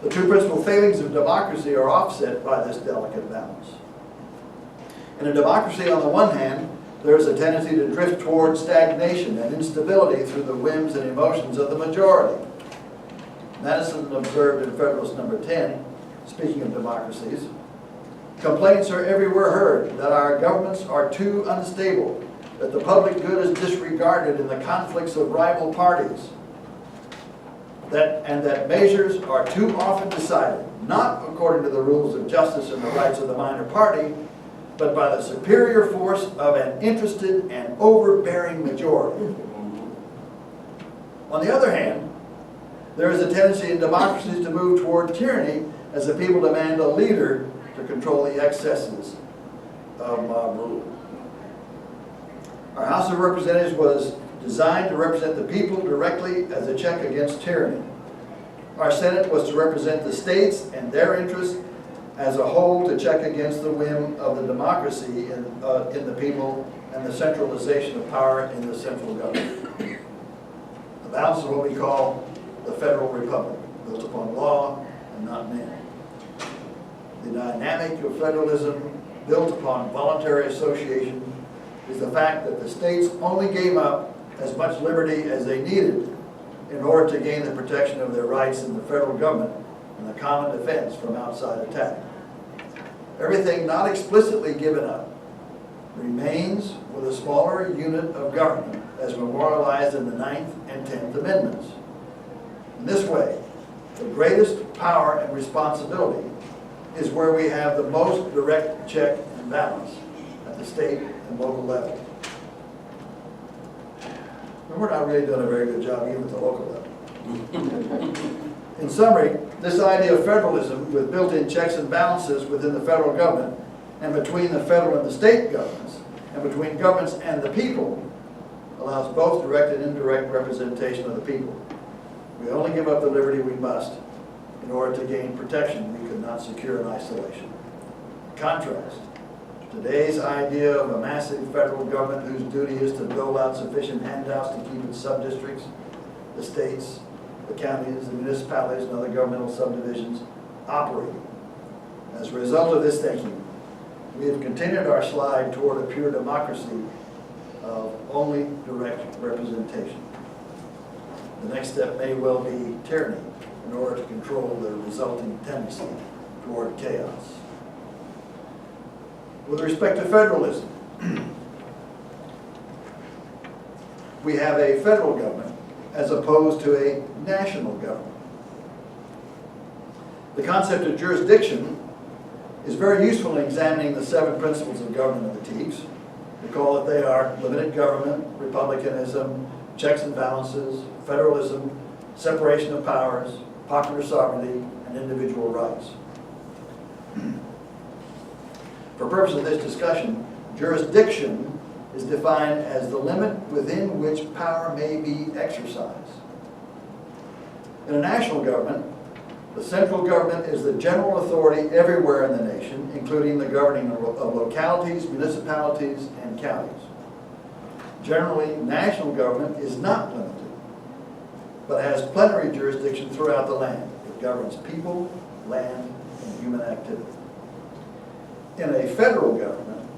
The two principal failings of democracy are offset by this delicate balance. In a democracy, on the one hand, there is a tendency to drift toward stagnation and instability through the whims and emotions of the majority. Madison observed in Federalist number 10, speaking of democracies, complaints are everywhere heard that our governments are too unstable, that the public good is disregarded in the conflicts of rival parties, and that measures are too often decided, not according to the rules of justice and the rights of the minor party, but by the superior force of an interested and overbearing majority. On the other hand, there is a tendency in democracies to move toward tyranny as the people demand a leader to control the excesses of mob rule. Our House of Representatives was designed to represent the people directly as a check against tyranny. Our Senate was to represent the states and their interests as a whole to check against the whim of the democracy in the people and the centralization of power in the central government. The balance is what we call the Federal Republic, built upon law and not men. The dynamic of federalism, built upon voluntary association, is the fact that the states only gave up as much liberty as they needed in order to gain the protection of their rights in the federal government and the common defense from outside attack. Everything not explicitly given up remains with a smaller unit of government as memorialized in the 9th and 10th Amendments. In this way, The greatest power and responsibility is where we have the most direct check and balance at the state and local level. And we're not really doing a very good job even at the local level. In summary, this idea of federalism with built-in checks and balances within the federal government and between the federal and the state governments and between governments and the people allows both direct and indirect representation of the people. We only give up the liberty we must in order to gain protection we could not secure in isolation. In contrast, today's idea of a massive federal government whose duty is to dole out sufficient handouts to keep its sub-districts, the states, the counties, the municipalities, and other governmental subdivisions operating. As a result of this thinking, we have continued our slide toward a pure democracy of only direct representation. The next step may well be tyranny in order to control the resulting tendency toward chaos. With respect to federalism, we have a federal government as opposed to a national government. The concept of jurisdiction is very useful in examining the 7 principles of government of the TEEPs. Recall that they are limited government, republicanism, checks and balances, federalism, separation of powers, popular sovereignty, and individual rights. For purposes of this discussion, jurisdiction is defined as the limit within which power may be exercised. In a national government, the central government is the general authority everywhere in the nation, including the governing of localities, municipalities, and counties. Generally, national government is not limited, but has plenary jurisdiction throughout the land. It governs people, land, and human activity. In a federal government,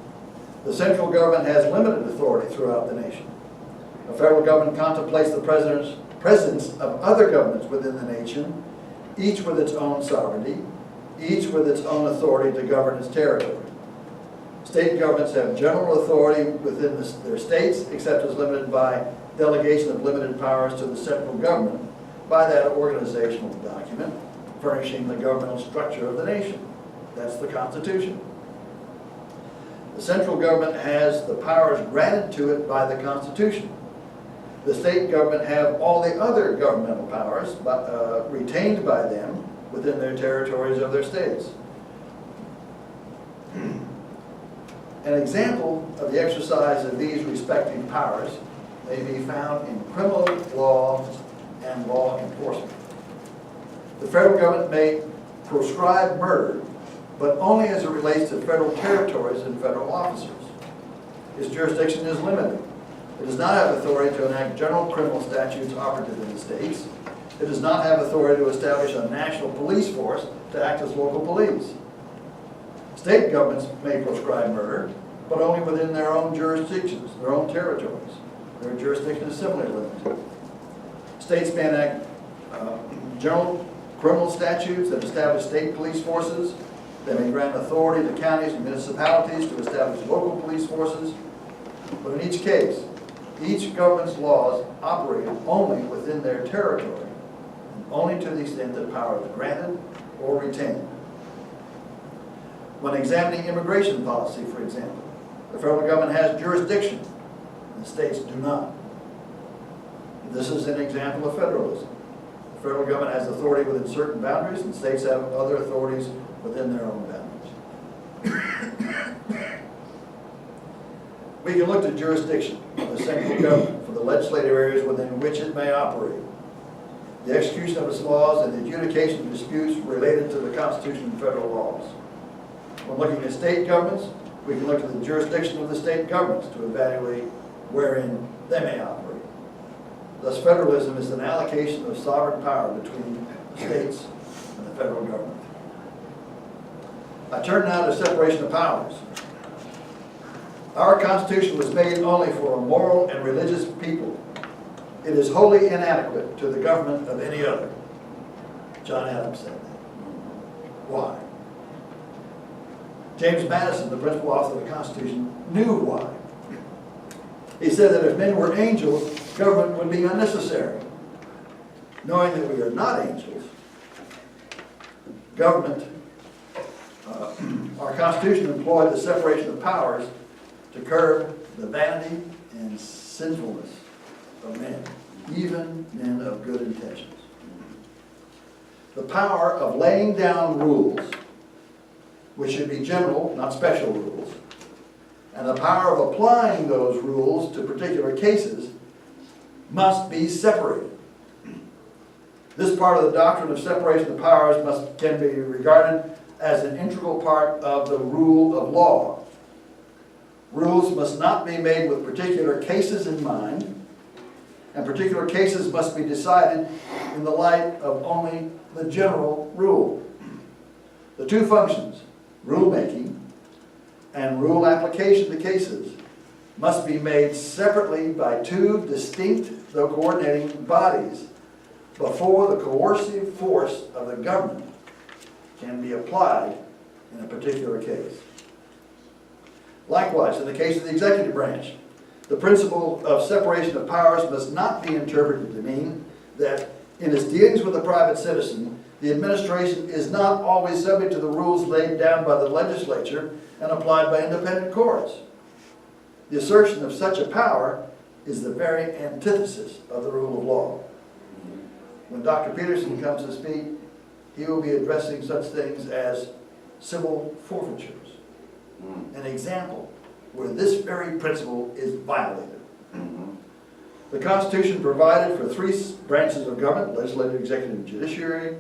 the central government has limited authority throughout the nation. A federal government contemplates the presence of other governments within the nation, each with its own sovereignty, each with its own authority to govern its territory. State governments have general authority within their states, except as limited by delegation of limited powers to the central government by that organizational document furnishing the governmental structure of the nation. That's the Constitution. The central government has the powers granted to it by the Constitution. The state government have all the other governmental powers retained by them within their territories of their states. An example of the exercise of these respective powers may be found in criminal law and law enforcement. The federal government may proscribe murder, but only as it relates to federal territories and federal officers. Its jurisdiction is limited. It does not have authority to enact general criminal statutes operative in the states. It does not have authority to establish a national police force to act as local police. State governments may proscribe murder, but only within their own jurisdictions, their own territories. Their jurisdiction is similarly limited. States may enact general criminal statutes that establish state police forces. They may grant authority to counties and municipalities to establish local police forces. But in each case, each government's laws operate only within their territory, and only to the extent that power is granted or retained. When examining immigration policy, for example, the federal government has jurisdiction, and the states do not. This is an example of federalism. The federal government has authority within certain boundaries, and states have other authorities within their own boundaries. We can look to jurisdiction of the central government for the legislative areas within which it may operate, the execution of its laws, and the adjudication of disputes related to the Constitution and federal laws. When looking at state governments, we can look to the jurisdiction of the state governments to evaluate wherein they may operate. Thus, federalism is an allocation of sovereign power between the states and the federal government. I turn now to separation of powers. Our Constitution was made only for a moral and religious people. It is wholly inadequate to the government of any other. John Adams said that. Why? James Madison, the principal author of the Constitution, knew why. He said that if men were angels, government would be unnecessary. Knowing that we are not angels, government, our Constitution employed the separation of powers to curb the vanity and sinfulness of men, even men of good intentions. The power of laying down rules, which should be general, not special rules, and the power of applying those rules to particular cases must be separated. This part of the doctrine of separation of powers can be regarded as an integral part of the rule of law. Rules must not be made with particular cases in mind, and particular cases must be decided in the light of only the general rule. The two functions, rulemaking and rule application to cases, must be made separately by two distinct, though coordinating bodies before the coercive force of the government can be applied in a particular case. Likewise, in the case of the executive branch, the principle of separation of powers must not be interpreted to mean that in its dealings with a private citizen, the administration is not always subject to the rules laid down by the legislature and applied by independent courts. The assertion of such a power is the very antithesis of the rule of law. When Dr. Peterson comes to speak, he will be addressing such things as civil forfeitures, an example where this very principle is violated. The Constitution provided for three branches of government, legislative, executive, and judiciary,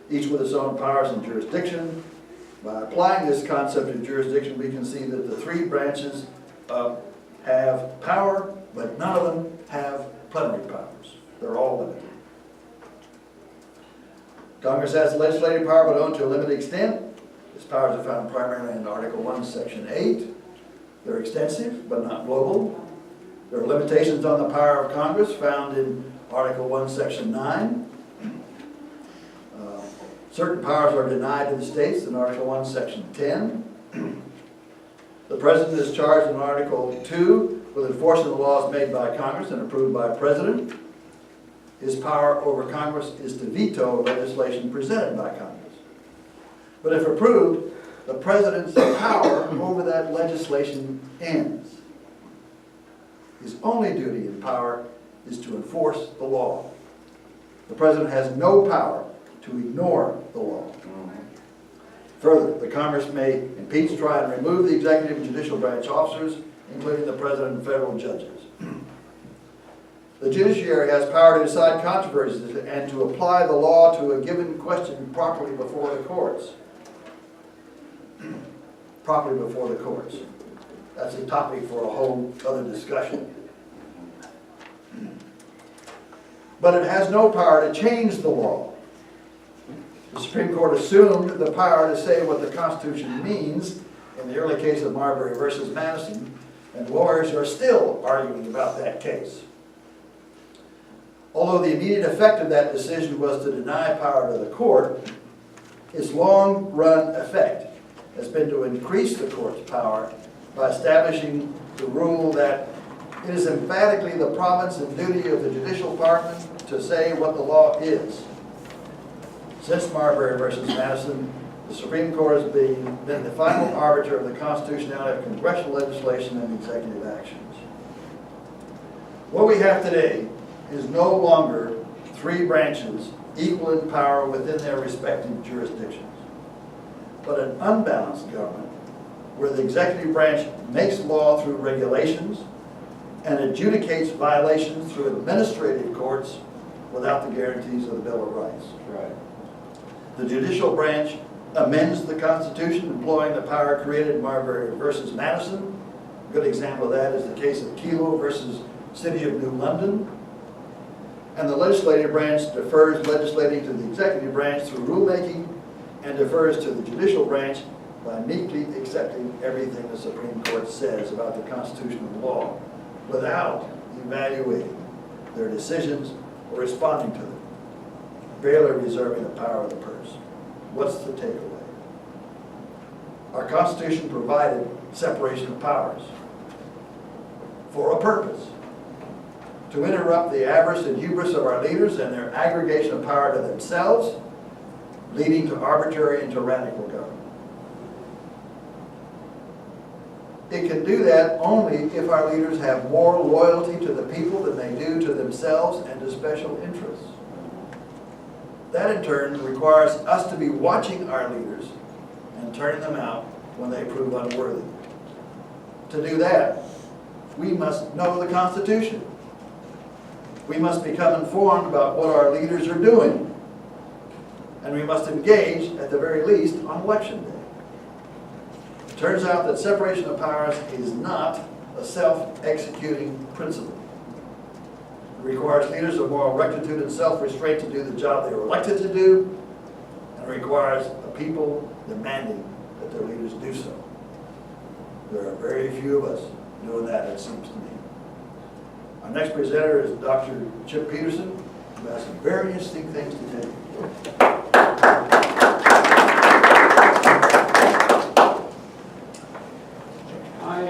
each with its own powers and jurisdiction. By applying this concept of jurisdiction, we can see that the three branches have power, but none of them have plenary powers. They're all limited. Congress has legislative power, but only to a limited extent. Its powers are found primarily in Article 1, Section 8. They're extensive, but not global. There are limitations on the power of Congress found in Article 1, Section 9. Certain powers are denied to the states in Article 1, Section 10. The President is charged in Article 2 with enforcing the laws made by Congress and approved by the President. His power over Congress is to veto legislation presented by Congress. But if approved, the President's power over that legislation ends. His only duty and power is to enforce the law. The President has no power to ignore the law. Further, the Congress may impeach, try, and remove the executive and judicial branch officers, including the President and federal judges. The judiciary has power to decide controversies and to apply the law to a given question properly before the courts. Properly before the courts. That's a topic for a whole other discussion. But it has no power to change the law. The Supreme Court assumed the power to say what the Constitution means in the early case of Marbury versus Madison, and lawyers are still arguing about that case. Although the immediate effect of that decision was to deny power to the court, its long-run effect has been to increase the court's power by establishing the rule that it is emphatically the province and duty of the judicial department to say what the law is. Since Marbury versus Madison, the Supreme Court has been the final arbiter of the constitutionality of congressional legislation and executive actions. What we have today is no longer three branches equal in power within their respective jurisdictions, but an unbalanced government where the executive branch makes law through regulations and adjudicates violations through administrative courts without the guarantees of the Bill of Rights. Right. The judicial branch amends the Constitution, employing the power created in Marbury versus Madison. A good example of that is the case of Kelo versus City of New London. And the legislative branch defers legislating to the executive branch through rulemaking and defers to the judicial branch by meekly accepting everything the Supreme Court says about the constitutional law without evaluating their decisions or responding to them, barely reserving the power of the purse. What's the takeaway? Our Constitution provided separation of powers for a purpose: to interrupt the avarice and hubris of our leaders and their aggregation of power to themselves, leading to arbitrary and tyrannical government. It can do that only if our leaders have more loyalty to the people than they do to themselves and to special interests. That in turn requires us to be watching our leaders and turning them out when they prove unworthy. To do that, we must know the Constitution. We must become informed about what our leaders are doing. And we must engage, at the very least, on Election Day. It turns out that separation of powers is not a self-executing principle. It requires leaders of moral rectitude and self-restraint to do the job they were elected to do, and it requires a people demanding that their leaders do so. There are very few of us doing that, it seems to me. Our next presenter is Dr. Chip Peterson, who has some very interesting things to tell you. I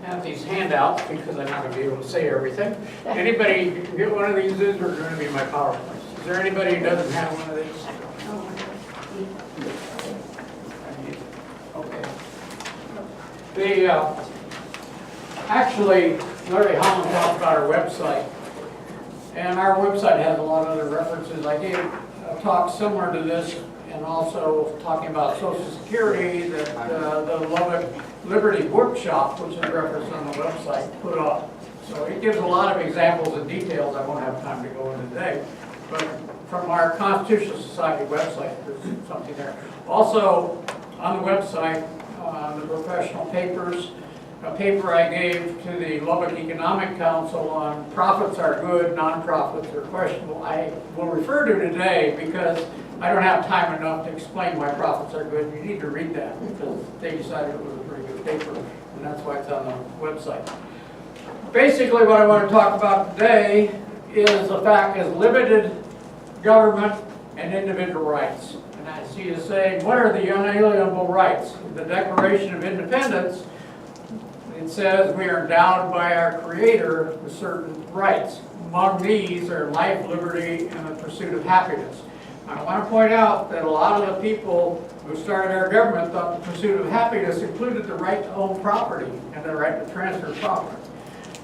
have these handouts because I'm not going to be able to say everything. Anybody can get one of these, these are going to be my PowerPoints. Is there anybody who doesn't have one of these? Okay. Actually, Larry Holland talked about our website. And our website has a lot of other references. I gave a talk similar to this, and also talking about Social Security that the Lubbock Liberty Workshop, which is referenced on the website, put on. So it gives a lot of examples and details I won't have time to go into today. But from our Constitutional Society website, there's something there. Also, on the website, the professional papers, a paper I gave to the Lubbock Economic Council on profits are good, non-profits are questionable. I will refer to today because I don't have time enough to explain why profits are good. You need to read that because they decided it was a pretty good paper, and that's why it's on the website. Basically, what I want to talk about today is the fact is limited government and individual rights. And I see you saying, what are the unalienable rights? The Declaration of Independence, it says we are endowed by our Creator with certain rights. Among these are life, liberty, and the pursuit of happiness. I want to point out that a lot of the people who started our government thought the pursuit of happiness included the right to own property and the right to transfer property.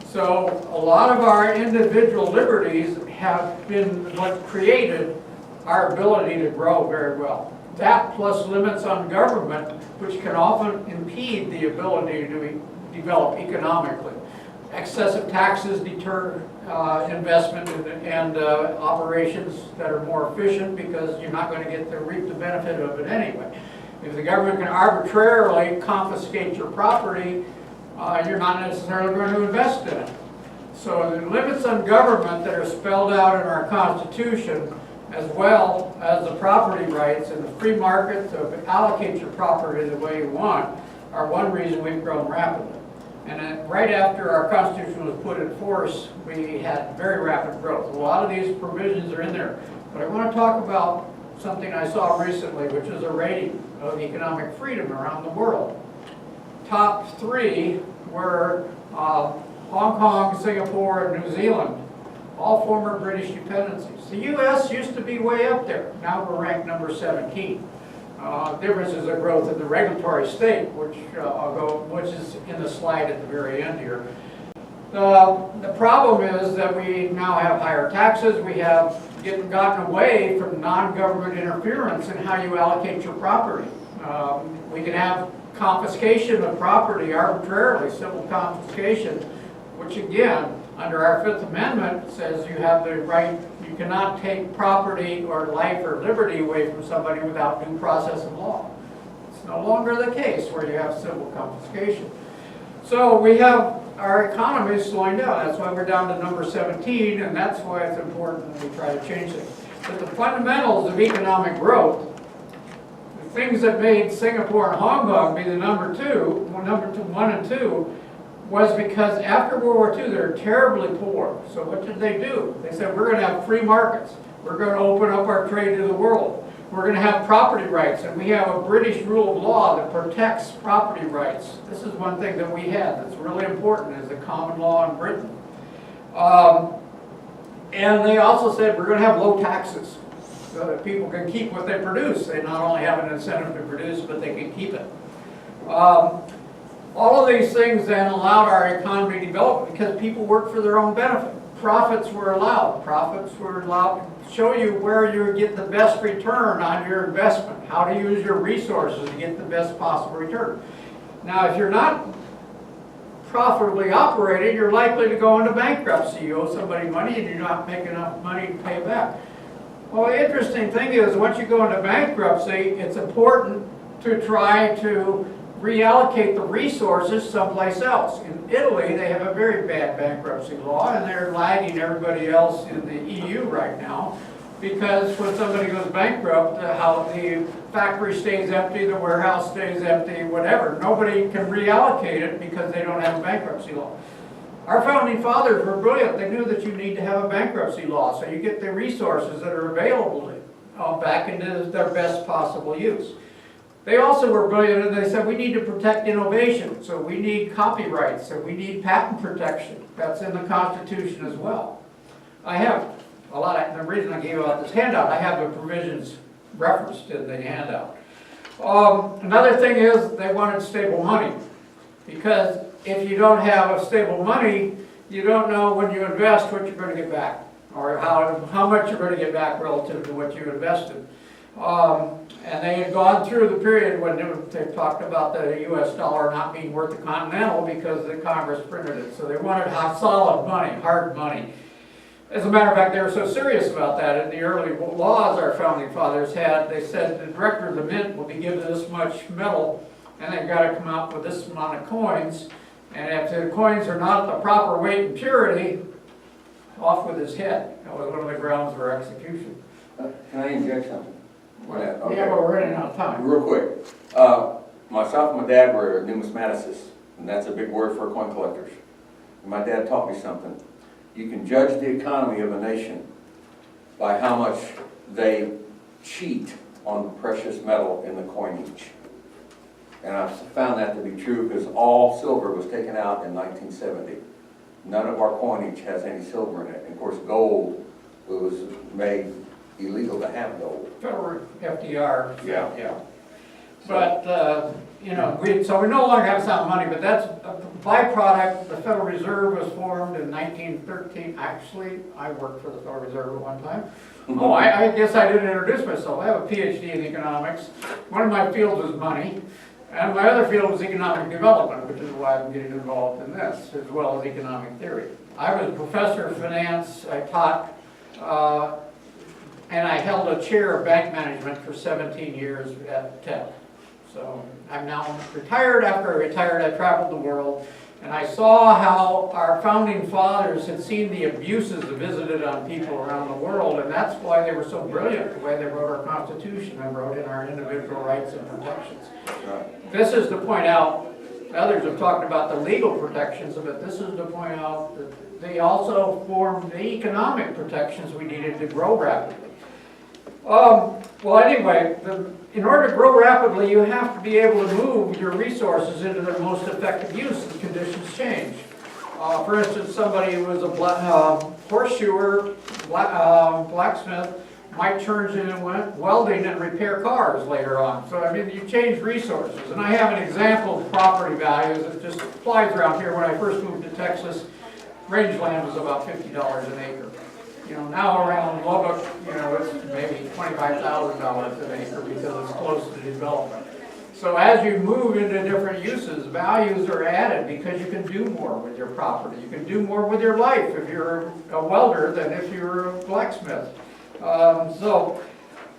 So a lot of our individual liberties have been what created our ability to grow very well. That plus limits on government, which can often impede the ability to develop economically. Excessive taxes deter investment and operations that are more efficient because you're not going to get to reap the benefit of it anyway. If the government can arbitrarily confiscate your property, you're not necessarily going to invest in it. So the limits on government that are spelled out in our Constitution, as well as the property rights and the free market to allocate your property the way you want, are one reason we've grown rapidly. And then right after our Constitution was put in force, we had very rapid growth. A lot of these provisions are in there. But I want to talk about something I saw recently, which is a rating of economic freedom around the world. Top 3 were Hong Kong, Singapore, and New Zealand, all former British dependencies. The U.S. used to be way up there. Now we're ranked number 17. Differences of growth in the regulatory state, which is in the slide at the very end here. The problem is that we now have higher taxes. We have gotten away from non-government interference in how you allocate your property. We can have confiscation of property arbitrarily, civil confiscation, which again, under our Fifth Amendment, says you have the right, you cannot take property or life or liberty away from somebody without due process of law. It's no longer the case where you have civil confiscation. So we have our economy is slowing down. That's why we're down to number 17, and that's why it's important that we try to change things. But the fundamentals of economic growth, the things that made Singapore and Hong Kong be the number 1 and 2, was because after World War II, they were terribly poor. So what did they do? They said, we're going to have free markets. We're going to open up our trade to the world. We're going to have property rights, and we have a British rule of law that protects property rights. This is one thing that we had that's really important, is the common law in Britain. And they also said we're going to have low taxes. so that people can keep what they produce. They not only have an incentive to produce, but they can keep it. All of these things then allowed our economy to develop because people worked for their own benefit. Profits were allowed. Profits were allowed to show you where you get the best return on your investment, how to use your resources to get the best possible return. Now, if you're not profitably operating, you're likely to go into bankruptcy. You owe somebody money and you don't make enough money to pay back. Well, the interesting thing is, once you go into bankruptcy, it's important to try to reallocate the resources someplace else. In Italy, they have a very bad bankruptcy law, and they're lagging everybody else in the EU right now, because when somebody goes bankrupt, the factory stays empty, the warehouse stays empty, whatever. Nobody can reallocate it because they don't have a bankruptcy law. Our founding fathers were brilliant. They knew that you need to have a bankruptcy law, so you get the resources that are available back into their best possible use. They also were brilliant, and they said we need to protect innovation, so we need copyright, so we need patent protection. That's in the Constitution as well. I have a lot of, the reason I gave out this handout, I have the provisions referenced in the handout. Another thing is they wanted stable money, because if you don't have a stable money, you don't know when you invest what you're going to get back, or how much you're going to get back relative to what you invested. And they had gone through the period when they talked about the US dollar not being worth the Continental because the Congress printed it. So they wanted solid money, hard money. As a matter of fact, they were so serious about that in the early laws our founding fathers had, they said the director of the mint will be given this much metal, and they've got to come out with this amount of coins. And if the coins are not the proper weight and purity, off with his head. That was one of the grounds for execution. Can I inject something? Okay. Yeah, but we're running out of time. Real quick. Myself and my dad were numismaticists, and that's a big word for coin collectors. And my dad taught me something. You can judge the economy of a nation by how much they cheat on precious metal in the coinage. And I've found that to be true because all silver was taken out in 1970. None of our coinage has any silver in it. And of course, gold was made illegal to have gold. Federal FDR. Yeah. But, you know, so we no longer have sound money, but that's a byproduct. The Federal Reserve was formed in 1913. Actually, I worked for the Federal Reserve at one time. Oh, I guess I didn't introduce myself. I have a PhD in economics. One of my fields was money, and my other field was economic development, which is why I'm getting involved in this, as well as economic theory. I was a professor of finance. I taught and I held a chair of bank management for 17 years at TED. So I'm now retired. After I retired, I traveled the world, and I saw how our founding fathers had seen the abuses visited on people around the world, and that's why they were so brilliant, the way they wrote our Constitution and wrote in our individual rights and protections. This is to point out, others have talked about the legal protections of it. This is to point out that they also formed the economic protections we needed to grow rapidly. Well, anyway, in order to grow rapidly, you have to be able to move your resources into their most effective use as conditions change. For instance, somebody who was a horseshoer, blacksmith, might turn into welding and repair cars later on. So, I mean, you change resources. And I have an example of property values that just applies around here. When I first moved to Texas, rangeland was about $50 an acre. You know, now around Lubbock, you know, it's maybe $25,000 an acre because it's close to development. So as you move into different uses, values are added because you can do more with your property. You can do more with your life if you're a welder than if you're a blacksmith. So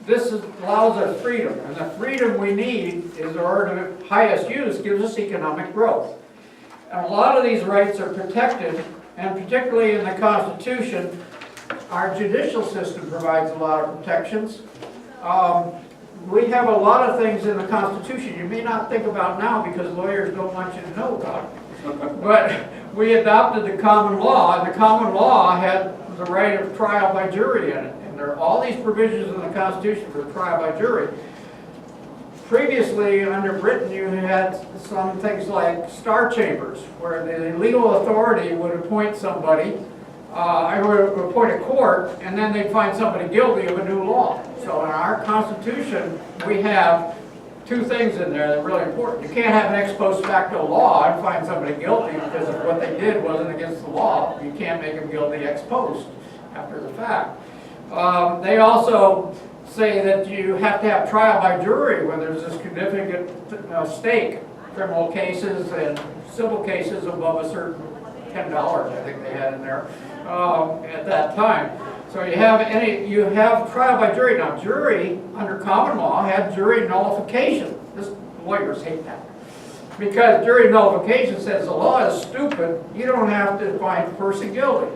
this allows us freedom, and the freedom we need is our highest use gives us economic growth. And a lot of these rights are protected, and particularly in the Constitution, our judicial system provides a lot of protections. We have a lot of things in the Constitution you may not think about now because lawyers don't want you to know about it. But we adopted the common law, and the common law had the right of trial by jury in it. And there are all these provisions in the Constitution for trial by jury. Previously, under Britain, you had some things like star chambers, where the legal authority would appoint somebody, I would appoint a court, and then they'd find somebody guilty of a new law. So in our Constitution, we have two things in there that are really important. You can't have an ex post facto law and find somebody guilty because if what they did wasn't against the law. You can't make them guilty ex post after the fact. They also say that you have to have trial by jury when there's a significant stake, criminal cases and civil cases above a certain $10, I think they had in there at that time. So you have trial by jury. Now, jury under common law had jury nullification. Lawyers hate that. Because jury nullification says the law is stupid, you don't have to find the person guilty.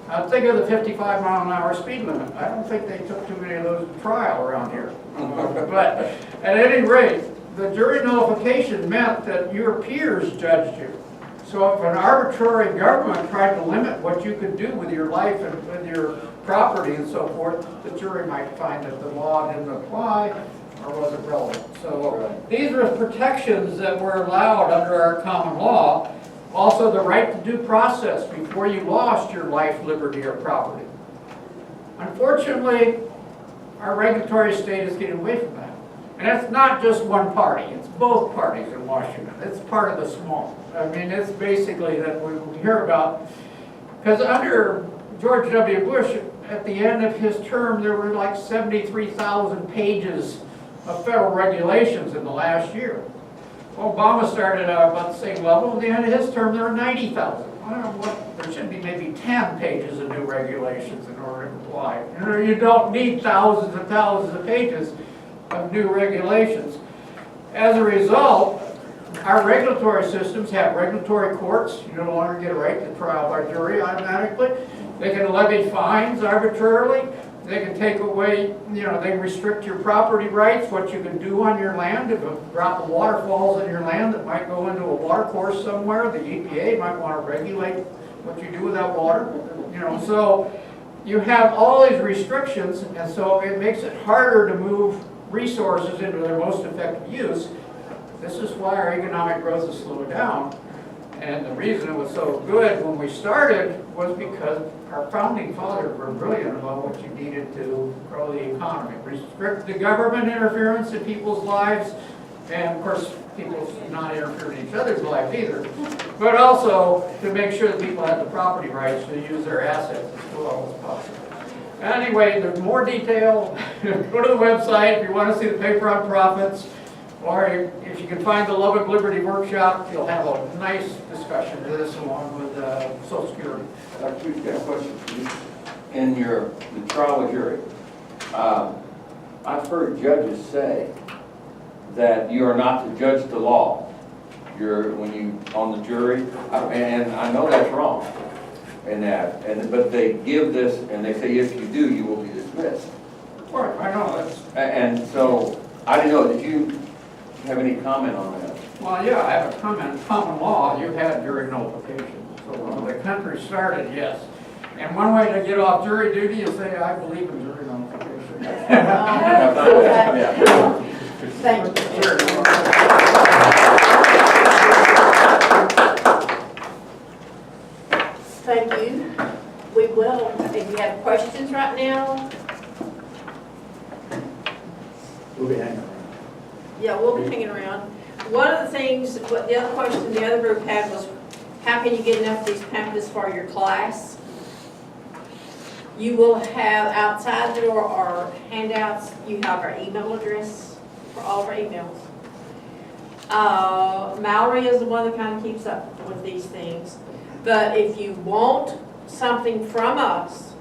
Now think of the 55-mile-an-hour speed limit. I don't think they took too many of those to trial around here. But at any rate, the jury nullification meant that your peers judged you. So if an arbitrary government tried to limit what you could do with your life and with your property and so forth, the jury might find that the law didn't apply or wasn't relevant. So these are protections that were allowed under our common law. Also, the right to due process before you lost your life, liberty, or property. Unfortunately, our regulatory state is getting away from that. And it's not just one party, it's both parties in Washington. It's part of the small. I mean, it's basically that we hear about, because under George W. Bush, at the end of his term, there were like 73,000 pages of federal regulations in the last year. Obama started out about the same level. At the end of his term, there were 90,000. I don't know what, there should be maybe 10 pages of new regulations in order to comply. You don't need thousands and thousands of pages of new regulations. As a result, our regulatory systems have regulatory courts. You no longer get a right to trial by jury automatically. They can levy fines arbitrarily. They can take away, they restrict your property rights, what you can do on your land. If a drop of water falls on your land that might go into a water course somewhere, the EPA might want to regulate what you do with that water. So you have all these restrictions, and so it makes it harder to move resources into their most effective use. This is why our economic growth is slowing down. And the reason it was so good when we started was because our founding fathers were brilliant about what you needed to grow the economy. Restrict the government interference in people's lives, and of course, people not interfere in each other's life either, but also to make sure that people had the property rights to use their assets as well as possible. Anyway, there's more detail. Go to the website if you want to see the paper on profits. Or if you can find the Lubbock Liberty Workshop, you'll have a nice discussion of this along with Social Security. I've got a question for you. In the trial of jury, I've heard judges say that you are not to judge the law. When you on the jury, and I know that's wrong. But they give this, and they say if you do, you will be dismissed. Right, I know that's. And so I didn't know. Did you have any comment on that? Well, yeah, I have a comment. Common law, you had jury nullification. So when the country started, yes. And one way to get off jury duty is say, I believe in jury nullification. Thank you. Sure. Thank you. We will, if you have questions right now, We'll be hanging around. yeah, we'll be hanging around. One of the things, the other question the other group had was, how can you get enough of these pamphlets for your class? You will have outside the door our handouts. You have our email address for all of our emails. Mallory is the one that kind of keeps up with these things. But if you want something from us,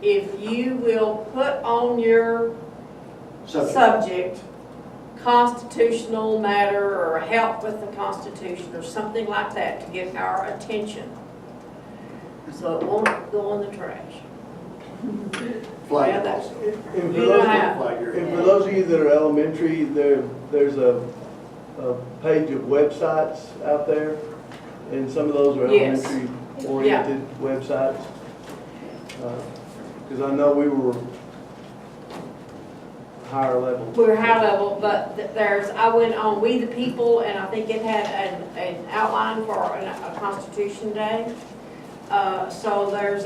if you will put on your subject constitutional matter or help with the Constitution or something like that to get our attention, so it won't go in the trash. Flag. Yeah, that's, And for you those, know how. and for those of you that are elementary, there's a page of websites out there, and some of those are Yes. elementary-oriented websites. Because I know we were higher level. We're high level, but I went on We the People, and I think it had an outline for a Constitution Day. So there's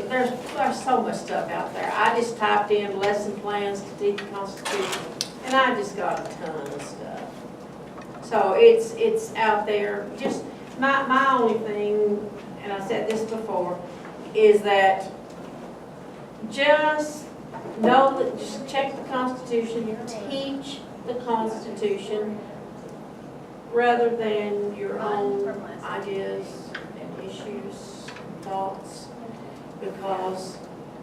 so much stuff out there. I just typed in lesson plans to teach the Constitution, and I just got a ton of stuff. So it's out there. Just my only thing, and I said this before, is that just know that, just check the Constitution, teach the Constitution, rather than your own ideas and issues, thoughts, because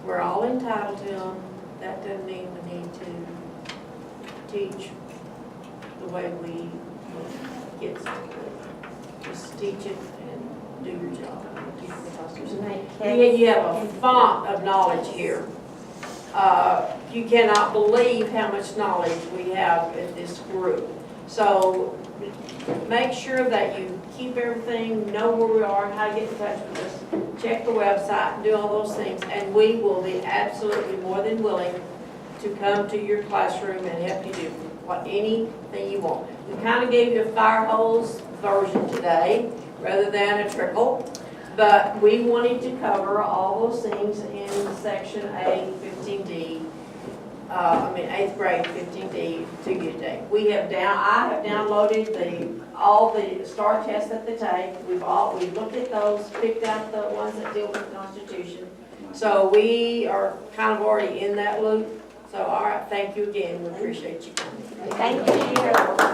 we're all entitled to them. That doesn't mean we need to teach the way we get to. Just teach it and do your job. Teach the Constitution. You have a font of knowledge here. You cannot believe how much knowledge we have in this group. So make sure that you keep everything, know where we are, how to get in touch with us, check the website, and do all those things, and we will be absolutely more than willing to come to your classroom and help you do anything you want. We kind of gave you a fire hose version today, rather than a trickle, but we wanted to cover all those things in section A, 15D. 8th grade, 15D, 2 you today. I have downloaded all the STAR tests that they take. We've looked at those, picked out the ones that deal with the Constitution. So we are kind of already in that loop. So, all right, thank you again. We appreciate you coming. Thank you.